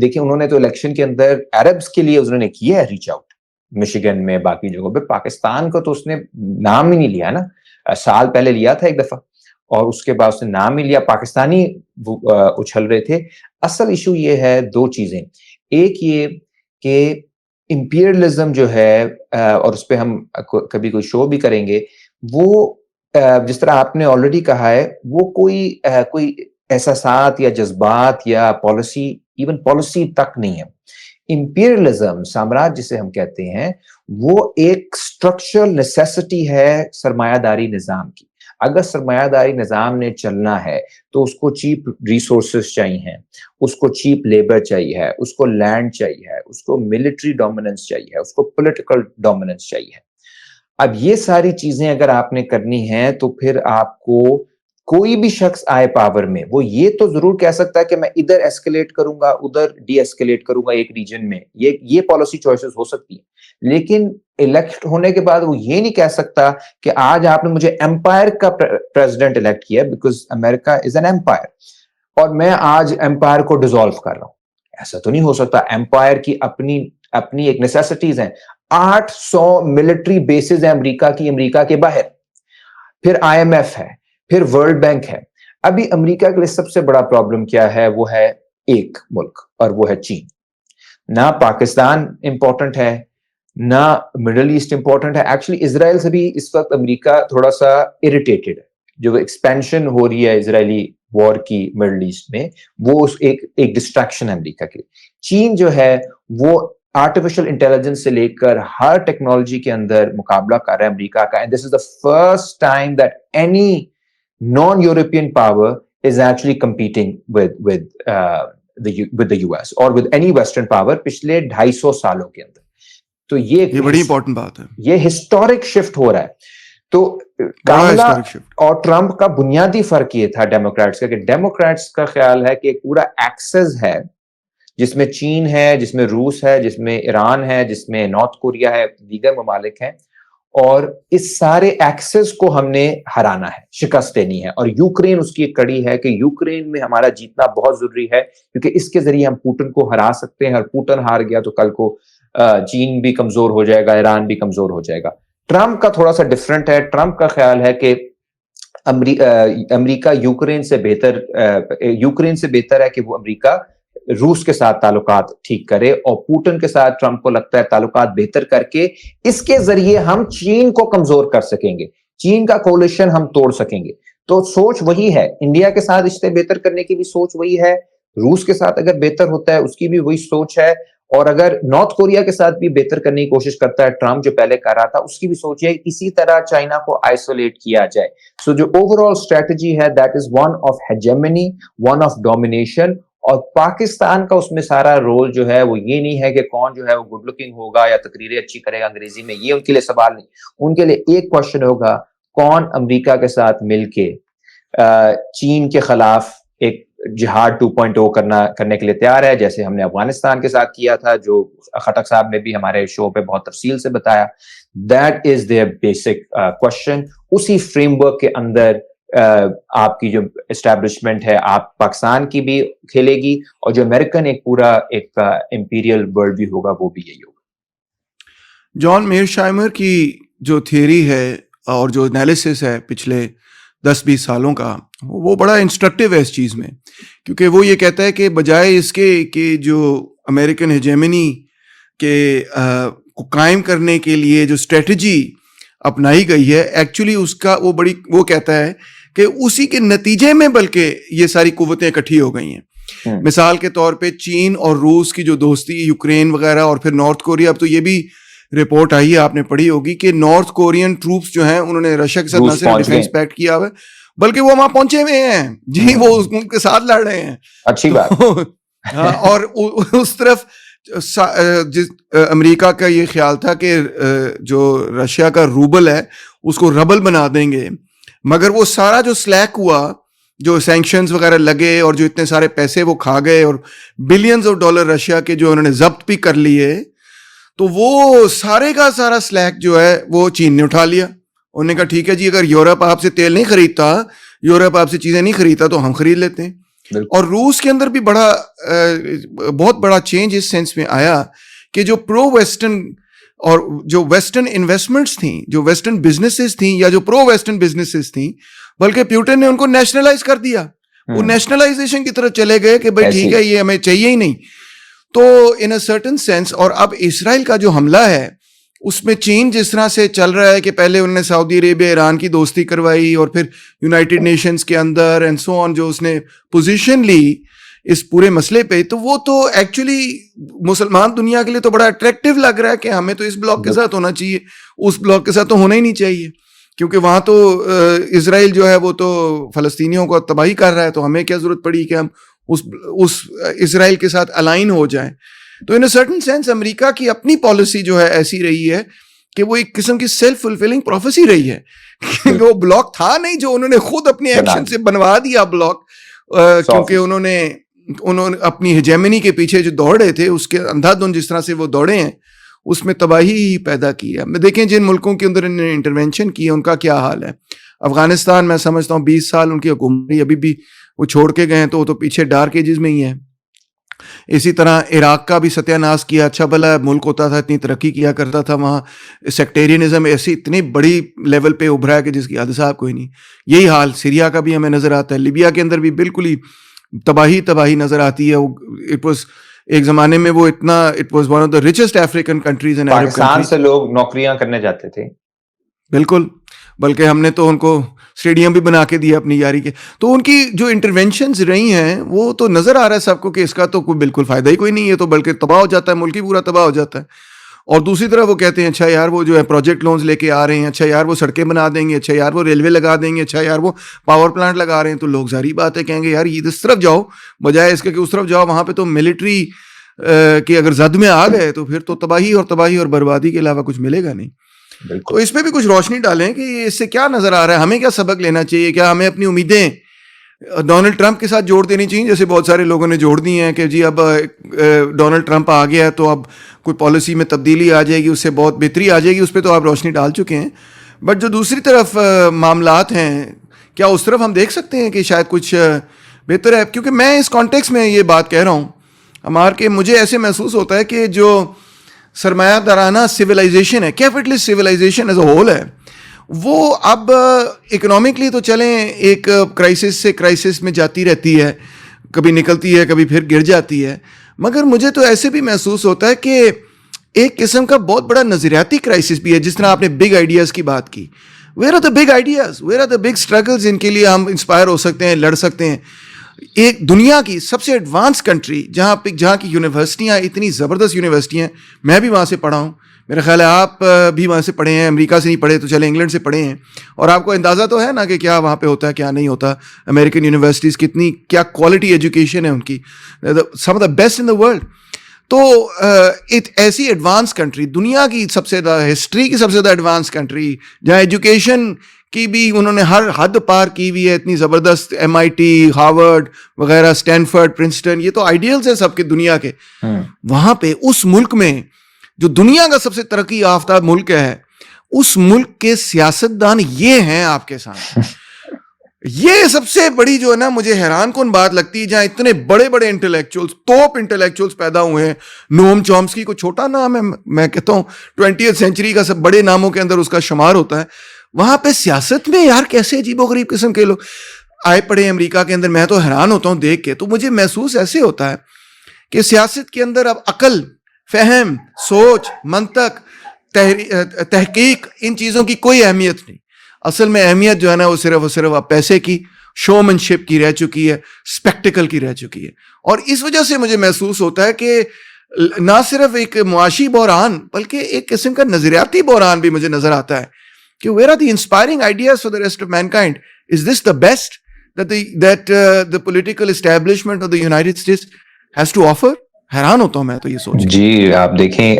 دیکھیں, انہوں نے تو الیکشن کے اندر عربس کے لیے انہوں نے کیا ہے ریچ آؤٹ, مشیگن میں, باقی جگہوں پہ. پاکستان کو تو اس نے نام ہی نہیں لیا نا, سال پہلے لیا تھا ایک دفعہ, اور اس کے بعد اس نے نام ہی لیا. پاکستانی اچھل رہے تھے. اصل ایشو یہ ہے, دو چیزیں. ایک یہ کہ امپیریلزم جو ہے اور اس پہ ہم کبھی کوئی شو بھی کریں گے, وہ جس طرح آپ نے آلریڈی کہا ہے, وہ کوئی احساسات یا جذبات یا پالیسی, ایون پالیسی تک نہیں ہے. امپیریلزم, سامراج جسے ہم کہتے ہیں, وہ ایک اسٹرکچرل نیسیسٹی ہے سرمایہ داری نظام کی. اگر سرمایہ داری نظام نے چلنا ہے تو اس کو چیپ ریسورسز چاہیے, اس کو چیپ لیبر چاہیے, اس کو لینڈ چاہیے, اس کو ملٹری ڈومیننس چاہیے, اس کو پولیٹیکل ڈومیننس چاہیے. اب یہ ساری چیزیں اگر آپ نے کرنی ہیں تو پھر آپ کو کوئی بھی شخص آئے پاور میں, وہ یہ تو ضرور کہہ سکتا ہے کہ میں ادھر ایسکیلیٹ کروں گا, ادھر ڈی ایسکیلیٹ کروں گا ایک ریجن میں, یہ پالیسی چوائسز ہو سکتی ہیں. لیکن الیکٹ ہونے کے بعد وہ یہ نہیں کہہ سکتا کہ آج آپ نے مجھے ایمپائر کا پریزیڈنٹ الیکٹ کیا, because America is an empire, اور میں آج ایمپائر کو ڈیزالو کر رہا ہوں. ایسا تو نہیں ہو سکتا. ایمپائر کی اپنی ایک نیسیسٹیز ہیں. 800 ملٹری بیسز ہیں امریکہ کی, امریکہ کے باہر. پھر آئی ایم ایف ہے, پھر ورلڈ بینک ہے. ابھی امریکہ کے لیے سب سے بڑا پرابلم کیا ہے؟ وہ ہے ایک ملک, اور وہ ہے چین. نہ پاکستان امپورٹنٹ ہے, نہ مڈل ایسٹ امپورٹنٹ ہے. ایکچولی اسرائیل سے بھی اس وقت امریکہ تھوڑا سا اریٹیٹڈ ہے. جو ایکسپینشن ہو رہی ہے اسرائیلی وار کی مڈل ایسٹ میں, وہ ایک ڈسٹریکشن ہے امریکہ کے لیے. چین جو ہے وہ آرٹیفیشل انٹیلیجنس سے لے کر ہر ٹیکنالوجی کے اندر مقابلہ کر رہا ہے امریکہ کا. And this is the first time that any non European power is actually competing with the US اور with any western power پچھلے 250 سالوں کے اندر. تو یہ بڑی امپورٹنٹ بات ہے, یہ ہسٹورک شفٹ ہو رہا ہے. تو کاملا اور ٹرمپ کا بنیادی فرق یہ تھا ڈیموکریٹس کا, کہ ڈیموکریٹس کا خیال ہے کہ ایک پورا ایکسس ہے جس میں چین ہے, جس میں روس ہے, جس میں ایران ہے, جس میں نارتھ کوریا ہے, دیگر ممالک ہیں, اور اس سارے ایکسس کو ہم نے ہرانا ہے, شکست دینی ہے. اور یوکرین اس کی ایک کڑی ہے کہ یوکرین میں ہمارا جیتنا بہت ضروری ہے, کیونکہ اس کے ذریعے ہم پوٹن کو ہرا سکتے ہیں, اور پوٹن ہار گیا تو کل کو چین بھی کمزور ہو جائے گا, ایران بھی کمزور ہو جائے گا. ٹرمپ کا تھوڑا سا ڈفرنٹ ہے. ٹرمپ کا خیال ہے کہ امریکہ یوکرین سے بہتر ہے کہ وہ امریکہ روس کے ساتھ تعلقات ٹھیک کرے, اور پوٹن کے ساتھ ٹرمپ کو لگتا ہے تعلقات بہتر کر کے اس کے ذریعے ہم چین کو کمزور کر سکیں گے, چین کا کولیشن ہم توڑ سکیں گے. تو سوچ وہی ہے. انڈیا کے ساتھ رشتے بہتر کرنے کی بھی سوچ وہی ہے, روس کے ساتھ اگر بہتر ہوتا ہے اس کی بھی وہی سوچ ہے, اور اگر نارتھ کوریا کے ساتھ بھی بہتر کرنے کی کوشش کرتا ہے ٹرمپ جو پہلے کر رہا تھا, اس کی بھی سوچ ہے اسی طرح چائنا کو آئسولیٹ کیا جائے. سو جو اوور آل اسٹریٹجی ہے that is one of hegemony, one of domination. اور پاکستان کا اس میں سارا رول جو ہے وہ یہ نہیں ہے کہ کون جو ہے وہ گڈ لکنگ ہوگا یا تقریریں اچھی کرے گا انگریزی میں, یہ ان کے لیے سوال نہیں. ان کے لیے ایک کوشچن ہوگا, کون امریکہ کے ساتھ مل کے چین کے خلاف ایک جہاد 2.0 کرنے کے لیے تیار ہے, جیسے ہم نے افغانستان کے ساتھ کیا تھا, جو خٹک صاحب نے بھی ہمارے شو پہ بہت تفصیل سے بتایا. That is there basic question. اسی فریم ورک کے اندر آپ کی جو اسٹیبلشمنٹ ہے, آپ پاکستان کی بھی کھیلے گی, اور جو امریکن ایک پورا ایک امپیریل ورلڈ بھی ہوگا وہ بھی یہی ہوگا. جان میرشائمر کی جو تھیوری ہے اور جو انالیسس ہے پچھلے 10-20 سالوں کا, وہ بڑا انسٹرکٹیو ہے اس چیز میں, کیونکہ وہ یہ کہتا ہے کہ بجائے اس کے کہ جو امریکن ہیجیمنی کے کو قائم کرنے کے لیے جو اسٹریٹجی اپنائی گئی ہے, ایکچولی اس کا وہ کہتا ہے کہ اسی کے نتیجے میں بلکہ یہ ساری قوتیں اکٹھی ہو گئی ہیں. مثال کے طور پہ چین اور روس کی جو دوستی, یوکرین وغیرہ, اور پھر نارتھ کوریا. اب تو یہ بھی رپورٹ آئی ہے, آپ نے پڑھی ہوگی, کہ نارتھ کورین ٹروپس جو ہیں انہوں نے رشیا کے ساتھ نہ صرف ڈیفینس پیکٹ کیا ہوا ہے بلکہ وہ وہاں پہنچے ہوئے ہیں جی, وہ ان کے ساتھ لڑ رہے ہیں. اچھی بات. اور اس طرف امریکہ کا یہ خیال تھا کہ جو رشیا کا روبل ہے اس کو ربل بنا دیں گے, مگر وہ سارا جو سلیک ہوا, جو سینکشنز وغیرہ لگے اور جو اتنے سارے پیسے وہ کھا گئے, اور بلینز آف ڈالر رشیا کے جو انہوں نے ضبط بھی کر لیے, تو وہ سارے کا سارا سلیک جو ہے وہ چین نے اٹھا لیا. انہوں نے کہا ٹھیک ہے جی, اگر یورپ آپ سے تیل نہیں خریدتا, یورپ آپ سے چیزیں نہیں خریدتا, تو ہم خرید لیتے ہیں. اور روس کے اندر بھی بہت بڑا چینج اس سینس میں آیا کہ جو پرو ویسٹرن اور جو ویسٹرن انویسٹمنٹس تھیں, جو ویسٹرن بزنسز تھیں, یا جو پرو ویسٹرن بزنسز تھیں, بلکہ پیوٹن نے ان کو نیشنلائز کر دیا. وہ نیشنلائزیشن کی طرف چلے گئے کہ بھائی ٹھیک ہے یہ ہمیں چاہیے ہی نہیں. تو ان اے سرٹن سینس. اور اب اسرائیل کا جو حملہ ہے اس میں چین جس طرح سے چل رہا ہے کہ پہلے انہوں نے سعودی عربیہ ایران کی دوستی کروائی اور پھر یونائٹڈ نیشنز کے اندر اینڈ سو آن جو اس نے پوزیشن لی اس پورے مسئلے پہ, تو وہ تو ایکچولی مسلمان دنیا کے لیے تو بڑا اٹریکٹیو لگ رہا ہے کہ ہمیں تو اس بلاک کے ساتھ ہونا چاہیے, اس بلاک کے ساتھ تو ہونا ہی نہیں چاہیے, کیونکہ وہاں تو اسرائیل جو ہے وہ تو فلسطینیوں کو تباہی کر رہا ہے, تو ہمیں کیا ضرورت پڑی کہ ہم اس اسرائیل کے ساتھ الائن ہو جائیں. تو ان اے سرٹن سینس امریکہ کی اپنی پالیسی جو ہے ایسی رہی ہے کہ وہ ایک قسم کی سیلف فلفلنگ پروفیسی رہی ہے کہ وہ بلاک تھا نہیں جو انہوں نے خود اپنے ایکشن سے بنوا دیا بلاک, کیونکہ انہوں نے اپنی ہیجیمنی کے پیچھے جو دوڑے تھے اس کے اندھا دھند جس طرح سے وہ دوڑے ہیں اس میں تباہی ہی پیدا کی ہے. دیکھیں جن ملکوں کے اندر انہوں نے انٹرونشن کی ہے ان کا کیا حال ہے. افغانستان میں سمجھتا ہوں 20 سال ان کی حکومت ابھی بھی وہ چھوڑ کے گئے ہیں تو وہ تو پیچھے ڈارک ایجز میں ہی ہے. اسی طرح عراق کا بھی ستیہ ناش کیا, اچھا بھلا ملک ہوتا تھا, اتنی ترقی کیا کرتا تھا, وہاں سیکٹیرینزم ایسی اتنی بڑی لیول پہ ابھرا ہے کہ جس کی حد صاحب کوئی نہیں. یہی حال سیریا کا بھی ہمیں نظر آتا ہے, لیبیا کے اندر بھی بالکل ہی تباہی نظر آتی ہے. اٹ واز ایک زمانے میں وہ اتنا it was one of the richest African countries and Arab countries. Pakistan سے لوگ نوکریاں کرنے جاتے تھے. بالکل, بلکہ ہم نے تو ان کو اسٹیڈیم بھی بنا کے دیا اپنی یاری کے. تو ان کی جو انٹرونشنز رہی ہیں وہ تو نظر آ رہا ہے سب کو کہ اس کا تو کوئی بالکل فائدہ ہی کوئی نہیں ہے, تو بلکہ تباہ ہو جاتا ہے, ملک ہی پورا تباہ ہو جاتا ہے. اور دوسری طرف وہ کہتے ہیں اچھا یار وہ جو ہے پروجیکٹ لونز لے کے آ رہے ہیں, اچھا یار وہ سڑکیں بنا دیں گے, اچھا یار وہ ریلوے لگا دیں گے, اچھا یار وہ پاور پلانٹ لگا رہے ہیں. تو لوگ ظاہری بات ہے کہیں گے یار یہ اس طرف جاؤ بجائے اس کے کہ اس طرف جاؤ, وہاں پہ تو ملٹری کہ اگر زد میں آ گئے تو پھر تو تباہی اور بربادی کے علاوہ کچھ ملے گا نہیں. تو اس پہ بھی کچھ روشنی ڈالیں کہ اس سے کیا نظر آ رہا ہے, ہمیں کیا سبق لینا چاہیے, کیا ہمیں اپنی امیدیں ڈونلڈ ٹرمپ کے ساتھ جوڑ دینی چاہیے جیسے بہت سارے لوگوں نے جوڑ دی ہیں کہ جی اب ڈونلڈ ٹرمپ آ گیا ہے تو اب کوئی پالیسی میں تبدیلی آ جائے گی, اس سے بہت بہتری آ جائے گی, اس پہ تو آپ روشنی ڈال چکے ہیں. بٹ جو دوسری طرف معاملات ہیں کیا اس طرف ہم دیکھ سکتے ہیں کہ شاید کچھ بہتر ہے, کیونکہ میں اس کانٹیکس میں یہ بات کہہ رہا ہوں ہمارے کہ مجھے ایسے محسوس ہوتا ہے کہ جو سرمایہ دارانہ سویلائزیشن ہے, capitalist civilization as a whole ہے, وہ اب اکنامکلی تو چلیں ایک کرائسس سے کرائسس میں جاتی رہتی ہے, کبھی نکلتی ہے کبھی پھر گر جاتی ہے, مگر مجھے تو ایسے بھی محسوس ہوتا ہے کہ ایک قسم کا بہت بڑا نظریاتی کرائسس بھی ہے. جس طرح آپ نے بگ آئیڈیاز کی بات کی, where are the big ideas, where are the big struggles جن کے لیے ہم انسپائر ہو سکتے ہیں, لڑ سکتے ہیں. ایک دنیا کی سب سے ایڈوانس کنٹری جہاں کی یونیورسٹیاں اتنی زبردست یونیورسٹیاں ہیں, میں بھی وہاں سے پڑھا ہوں, میرا خیال ہے آپ بھی وہاں سے پڑھے ہیں, امریکہ سے نہیں پڑھے تو چلے انگلینڈ سے پڑھے ہیں, اور آپ کو اندازہ تو ہے نا کہ کیا وہاں پہ ہوتا ہے کیا نہیں ہوتا. امریکن یونیورسٹیز کتنی کیا کوالٹی ایجوکیشن ہے ان کی, some of the best in the world. تو ایسی ایڈوانس کنٹری, دنیا کی سب سے زیادہ ہسٹری کی سب سے زیادہ ایڈوانس کنٹری, جہاں ایجوکیشن کی بھی انہوں نے ہر حد پار کی ہوئی ہے, اتنی زبردست MIT, ہارورڈ وغیرہ, اسٹینفرڈ, پرنسٹن, یہ تو آئیڈیلز ہیں سب کے دنیا کے. وہاں پہ اس ملک میں جو دنیا کا سب سے ترقی یافتہ ملک ہے, اس ملک کے سیاستدان یہ ہیں آپ کے سامنے. یہ سب سے بڑی جو ہے نا مجھے حیران کن بات لگتی ہے, جہاں اتنے بڑے بڑے انٹلیکچوئلز, ٹاپ انٹلیکچوئلز پیدا ہوئے ہیں. نوم چومسکی کو چھوٹا نام ہے, میں کہتا ہوں 20th سینچری کا سب بڑے ناموں کے اندر اس کا شمار ہوتا ہے. وہاں پہ سیاست میں یار کیسے عجیب و غریب قسم کے لوگ آئے پڑے امریکہ کے اندر. میں تو حیران ہوتا ہوں دیکھ کے. تو مجھے محسوس ایسے ہوتا ہے کہ سیاست کے اندر اب عقل, فہم, سوچ, منطق, تحقیق, ان چیزوں کی کوئی اہمیت نہیں. اصل میں اہمیت جو ہے نا وہ صرف اب پیسے کی, شومن شپ کی رہ چکی ہے, اسپیکٹیکل کی رہ چکی ہے. اور اس وجہ سے مجھے محسوس ہوتا ہے کہ نہ صرف ایک معاشی بحران بلکہ ایک قسم کا نظریاتی بحران بھی مجھے نظر آتا ہے کہ where are the inspiring ideas for the rest of mankind? Is this the best that the political establishment of the United States has to offer? حیران ہوتا ہوں میں تو یہ سوچ. جی آپ دیکھیں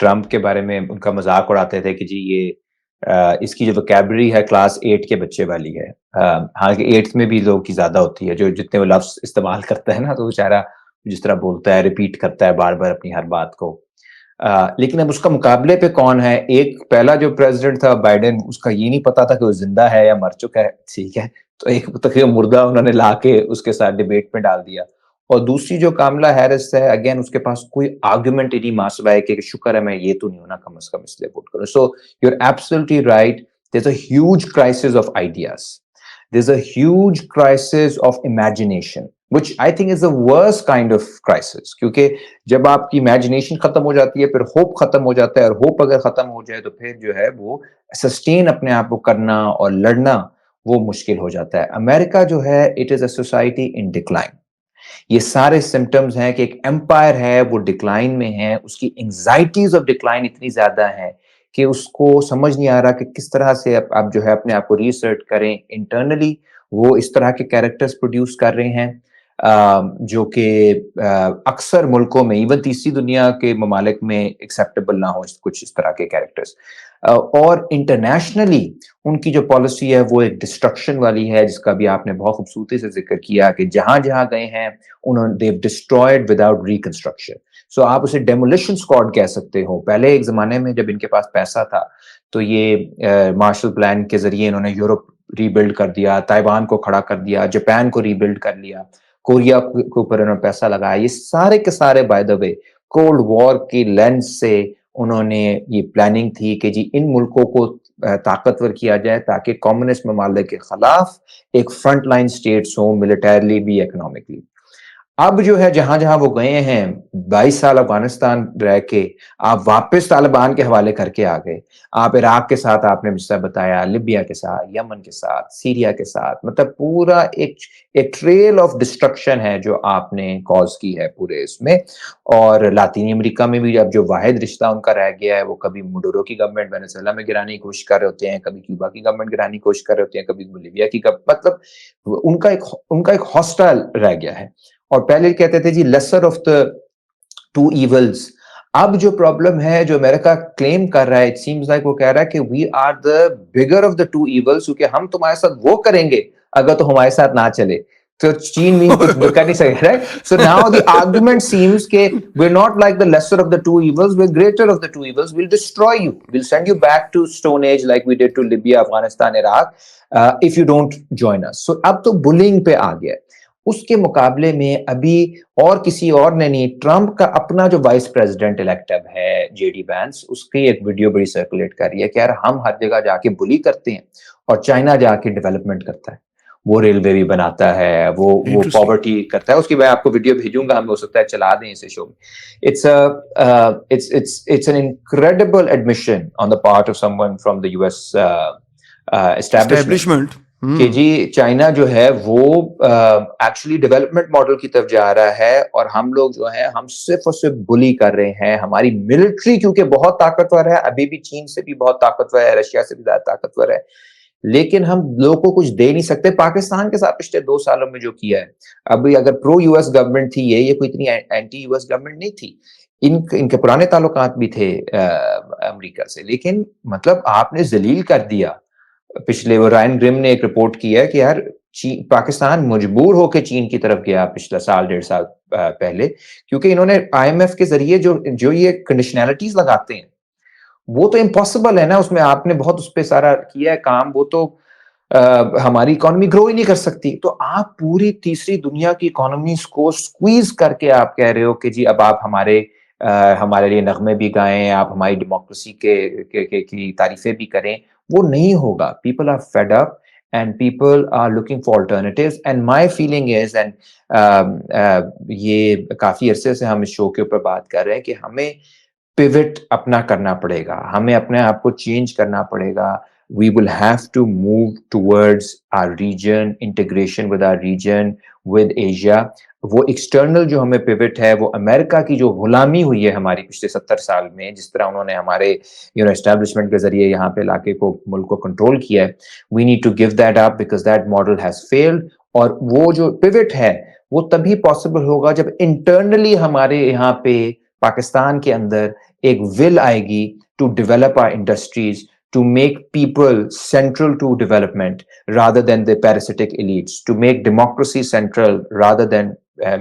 ٹرمپ کے بارے میں ان کا مذاق اڑاتے تھے کہ جی یہ اس کی جو وکیبلری ہے کلاس 8 کے بچے والی ہے. حالانکہ 8th میں بھی لوگوں کی زیادہ ہوتی ہے, جو جتنے وہ لفظ استعمال کرتا ہے نا, تو بیچارہ جس طرح بولتا ہے, ریپیٹ کرتا ہے بار بار اپنی ہر بات کو. لیکن اب اس کا مقابلے پہ کون ہے؟ ایک پہلا جو پریزیڈنٹ تھا بائیڈن, اس کا یہ نہیں پتا تھا کہ وہ زندہ ہے یا مر چکا ہے, ٹھیک ہے, تو ایک تقریباً مردہ انہوں نے لا کے اس کے ساتھ ڈیبیٹ میں ڈال دیا. اور دوسری جو کاملا ہیرس ہے, اگین اس کے پاس کوئی آرگومنٹ ہی نہیں ماں سوائے کہ شکر ہے میں یہ تو نہیں ہونا, کم از کم اس لیے ووٹ کروں. So you are absolutely right, there is a huge crisis of ideas, there is a huge crisis of imagination. which I think is the worst kind of crisis, کیونکہ جب آپ کی امیجنیشن ختم ہو جاتی ہے پھر ہوپ ختم ہو جاتا ہے، اور ہوپ اگر ختم ہو جائے تو پھر جو ہے وہ سسٹین اپنے آپ کو کرنا اور لڑنا وہ مشکل ہو جاتا ہے. امریکہ جو ہے it is a society in decline. یہ سارے سمٹمز ہیں کہ ایک امپائر ہے وہ ڈکلائن میں ہے، اس کی انگزائٹیز آف ڈکلائن اتنی زیادہ ہیں کہ اس کو سمجھ نہیں آ رہا کہ کس طرح سے آپ جو ہے اپنے آپ کو ریسرچ کریں انٹرنلی. وہ اس طرح کے کیریکٹرز پروڈیوس کر رہے ہیں جو کہ اکثر ملکوں میں ایون تیسری دنیا کے ممالک میں ایکسیپٹیبل نہ ہو کچھ اس طرح کے کیریکٹرز. اور انٹرنیشنلی ان کی جو پالیسی ہے وہ ایک ڈسٹرکشن والی ہے، جس کا بھی آپ نے بہت خوبصورتی سے ذکر کیا کہ جہاں جہاں گئے ہیں انہوں نے ڈسٹرائڈ وداؤٹ ریکنسٹرکشن. سو آپ اسے ڈیمولیشن اسکواڈ کہہ سکتے ہو. پہلے ایک زمانے میں جب ان کے پاس پیسہ تھا تو یہ مارشل پلان کے ذریعے انہوں نے یورپ ری بلڈ کر دیا، تائیوان کو کھڑا کر دیا، جاپان کو ری بلڈ کر لیا، کوریا کے اوپر انہوں نے پیسہ لگایا. یہ سارے کے سارے by the way cold war کی لینس سے انہوں نے یہ پلاننگ تھی کہ جی ان ملکوں کو طاقتور کیا جائے تاکہ کمیونسٹ ممالک کے خلاف ایک فرنٹ لائن اسٹیٹس ہوں، ملٹریلی بھی اکنامکلی. اب جو ہے جہاں جہاں وہ گئے ہیں 22 سال افغانستان رہ کے آپ واپس طالبان کے حوالے کر کے آ گئے. آپ عراق کے ساتھ آپ نے جس طرح بتایا، لیبیا کے ساتھ، یمن کے ساتھ، سیریا کے ساتھ، مطلب پورا ایک ٹریل آف ڈسٹرکشن ہے جو آپ نے کاز کی ہے پورے اس میں. اور لاطینی امریکہ میں بھی اب جو واحد رشتہ ان کا رہ گیا ہے وہ کبھی مڈورو کی گورنمنٹ وینزویلا میں گرانے کی کوشش کر رہے ہوتے ہیں، کبھی کیوبا کی گورنمنٹ گرانے کی کوشش کر رہے ہوتے ہیں، کبھی بولیویا کی مطلب ان کا ایک ہاسٹائل رہ گیا ہے. اور پہلے کہتے تھے جی lesser of the two evils. اب جو پرابلم ہے جو امریکہ کلیم کر رہا ہے اٹ سیمز لائک وہ کہہ رہا ہے کہ we are the bigger of the two evils, کیونکہ ہم تمہارے ساتھ وہ کریں گے اگر تو ہمارے ساتھ نہ چلے. تو چین بھی کچھ کر نہیں سکے right. So now the argument seems کہ we are not like the lesser of the two evils, we are greater of the two evils. We'll destroy you, we'll send you back to stone age like we did to Libya, Afghanistan, Iraq if you don't join us. So اب تو billing پہ آ گیا. اس کے مقابلے میں ابھی اور کسی اور نے نہیں، ٹرمپ کا اپنا جو وائس پریزیڈنٹ الیکٹو ہے جے ڈی وینس، اس کی ایک ویڈیو بڑی سرکولیٹ کر رہی ہے کہ یار ہم ہر جگہ جا کے بلی کرتے ہیں اور چائنا جا کے ڈیولپمنٹ کرتا ہے، وہ ریلوے بھی بناتا ہے، وہ Interesting. پاورٹی کرتا ہے. اس کی میں آپ کو ویڈیو بھیجوں گا، ہم ہو سکتا ہے چلا دیں اسے شو میں. It's an incredible admission on the part of someone from the U S establishment Establishment. کہ جی چائنا جو ہے وہ ایکچولی ڈیولپمنٹ ماڈل کی طرف جا رہا ہے اور ہم لوگ جو ہیں ہم صرف اور صرف بلی کر رہے ہیں. ہماری ملٹری کیونکہ بہت طاقتور ہے، ابھی بھی چین سے بھی بہت طاقتور ہے، رشیا سے بھی زیادہ طاقتور ہے، لیکن ہم لوگوں کو کچھ دے نہیں سکتے. پاکستان کے ساتھ پچھلے 2 سالوں میں جو کیا ہے، ابھی اگر پرو یو ایس گورنمنٹ تھی یہ کوئی اتنی اینٹی یو ایس گورنمنٹ نہیں تھی. ان کے پرانے تعلقات بھی تھے امریکہ سے، لیکن مطلب آپ نے ذلیل کر دیا. پچھلے وہ رائن گرم نے ایک رپورٹ کیا ہے کہ یار پاکستان مجبور ہو کے چین کی طرف گیا پچھلا سال 1.5 سال پہلے، کیونکہ انہوں نے آئی ایم ایف کے ذریعے جو یہ کنڈیشنلٹیز لگاتے ہیں وہ تو امپاسبل ہے نا. اس میں آپ نے بہت اس پہ سارا کیا ہے کام، وہ تو ہماری اکانومی گرو ہی نہیں کر سکتی. تو آپ پوری تیسری دنیا کی اکانومیز کو سکویز کر کے آپ کہہ رہے ہو کہ جی اب آپ ہمارے لیے نغمے بھی گائیں، آپ ہماری ڈیموکریسی کی تعریفیں بھی کریں. وہ نہیں ہوگا. People are fed up and people are looking for alternatives. And my feeling is and یہ کافی عرصے سے ہم اس شو کے اوپر بات کر رہے ہیں کہ ہمیں پیوٹ اپنا کرنا پڑے گا، ہمیں اپنے آپ کو چینج کرنا پڑے گا. We will have to move towards our region, integration with our region, with Asia. وہ ایکسٹرنل جو ہمیں پیوٹ ہے وہ امریکہ کی جو غلامی ہوئی ہے ہماری پچھلے 70 سال میں، جس طرح انہوں نے ہمارے اسٹیبلشمنٹ کے ذریعے یہاں پہ علاقے کو ملک کو کنٹرول کیا ہے. We need to give that up because that model has failed. اور وہ جو پیوٹ ہے وہ تبھی پاسبل ہوگا جب انٹرنلی ہمارے یہاں پہ پاکستان کے اندر ایک ول آئے گی to develop our industries, to make people central to development rather than the parasitic elites, to make democracy central rather than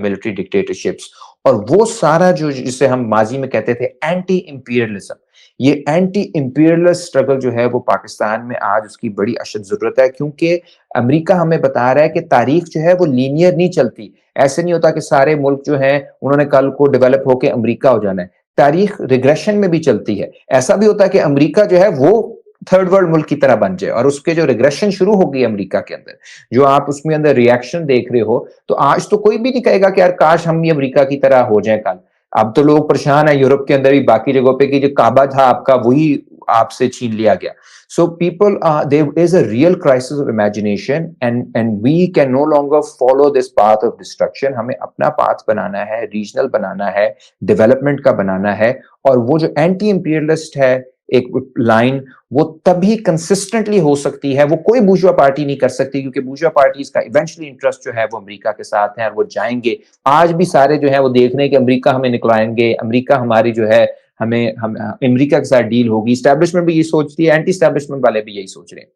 military dictatorships. اور وہ سارا جو جسے ہم ماضی میں کہتے تھے اینٹی امپیریلزم، یہ اینٹی امپیریلسٹ اسٹرگل جو ہے وہ پاکستان میں آج اس کی بڑی اشد ضرورت ہے، کیونکہ امریکہ ہمیں بتا رہا ہے کہ تاریخ جو ہے وہ لینئر نہیں چلتی. ایسے نہیں ہوتا کہ سارے ملک جو ہیں انہوں نے کل کو ڈیولپ ہو کے امریکہ ہو جانا ہے. تاریخ ریگریشن میں بھی چلتی ہے. ایسا بھی ہوتا ہے کہ امریکہ جو ہے وہ تھرڈ ورلڈ ملک کی طرح بن جائے, اور اس کے جو ریگریشن شروع ہو گئی امریکہ کے اندر, جو آپ اس میں اندر ریئیکشن دیکھ رہے ہو, تو آج تو کوئی بھی نہیں کہے گا کہ یار کاش ہم بھی امریکہ کی طرح ہو جائیں کل. اب تو لوگ پریشان ہیں یورپ کے اندر بھی, باقی جگہوں پہ کہ جو کعبہ تھا آپ کا وہی آپ سے چھین لیا گیا. So people, there is a real crisis of imagination, and we can no longer follow this path of destruction. ہمیں اپنا پاتھ بنانا ہے, ریجنل بنانا ہے, ڈیولپمنٹ کا بنانا ہے, اور وہ جو اینٹی امپیریلسٹ ہے ایک لائن, وہ تبھی کنسسٹنٹلی ہو سکتی ہے, وہ کوئی بورژوا پارٹی نہیں کر سکتی, کیونکہ بورژوا پارٹیز کا ایونچولی انٹرسٹ جو ہے وہ امریکہ کے ساتھ ہے, اور وہ جائیں گے. آج بھی سارے جو ہے وہ دیکھ رہے ہیں کہ امریکہ ہمیں نکلائیں گے, امریکہ ہماری جو ہے ہمیں امریکہ کے ساتھ ڈیل ہوگی. اسٹیبلشمنٹ بھی یہ سوچتی ہے, اینٹی اسٹیبلشمنٹ والے بھی یہی سوچ رہے ہیں.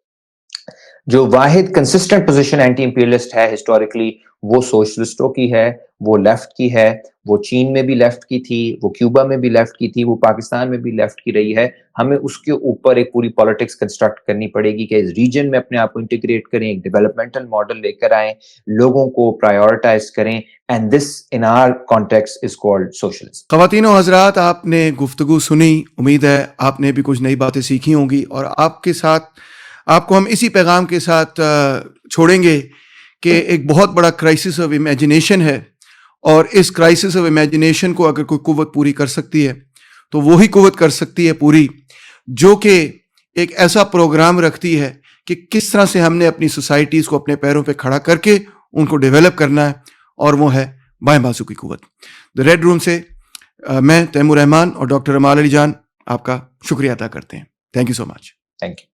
جو واحد کنسسٹنٹ پوزیشن اینٹی امپیریلسٹ ہے ہسٹوریکلی, وہ سوشلسٹوں کی ہے, وہ لیفٹ کی ہے, وہ چین میں بھی لیفٹ کی تھی, وہ کیوبا میں بھی لیفٹ کی تھی, وہ پاکستان میں بھی لیفٹ کی رہی ہے. ہمیں اس کے اوپر ایک پوری پالیٹکس کنسٹرکٹ کرنی پڑے گی کہ اس ریجن میں اپنے آپ کو انٹیگریٹ کریں, ایک ڈیولپمنٹل ماڈل لے کر آئیں, لوگوں کو پرائیورٹائز کریں, and this in our context is called socialism. خواتین و حضرات, آپ نے گفتگو سنی, امید ہے آپ نے بھی کچھ نئی باتیں سیکھی ہوں گی, اور آپ کے ساتھ آپ کو ہم اسی پیغام کے ساتھ چھوڑیں گے کہ ایک بہت بڑا کرائسس آف امیجنیشن ہے, اور اس کرائسس آف امیجنیشن کو اگر کوئی قوت پوری کر سکتی ہے تو وہی قوت کر سکتی ہے پوری جو کہ ایک ایسا پروگرام رکھتی ہے کہ کس طرح سے ہم نے اپنی سوسائٹیز کو اپنے پیروں پہ کھڑا کر کے ان کو ڈیولپ کرنا ہے, اور وہ ہے بائیں بازو کی قوت. دا ریڈ روم سے میں تیمور رحمان اور ڈاکٹر امار علی جان آپ کا شکریہ ادا کرتے ہیں. Thank you so much. Thank you.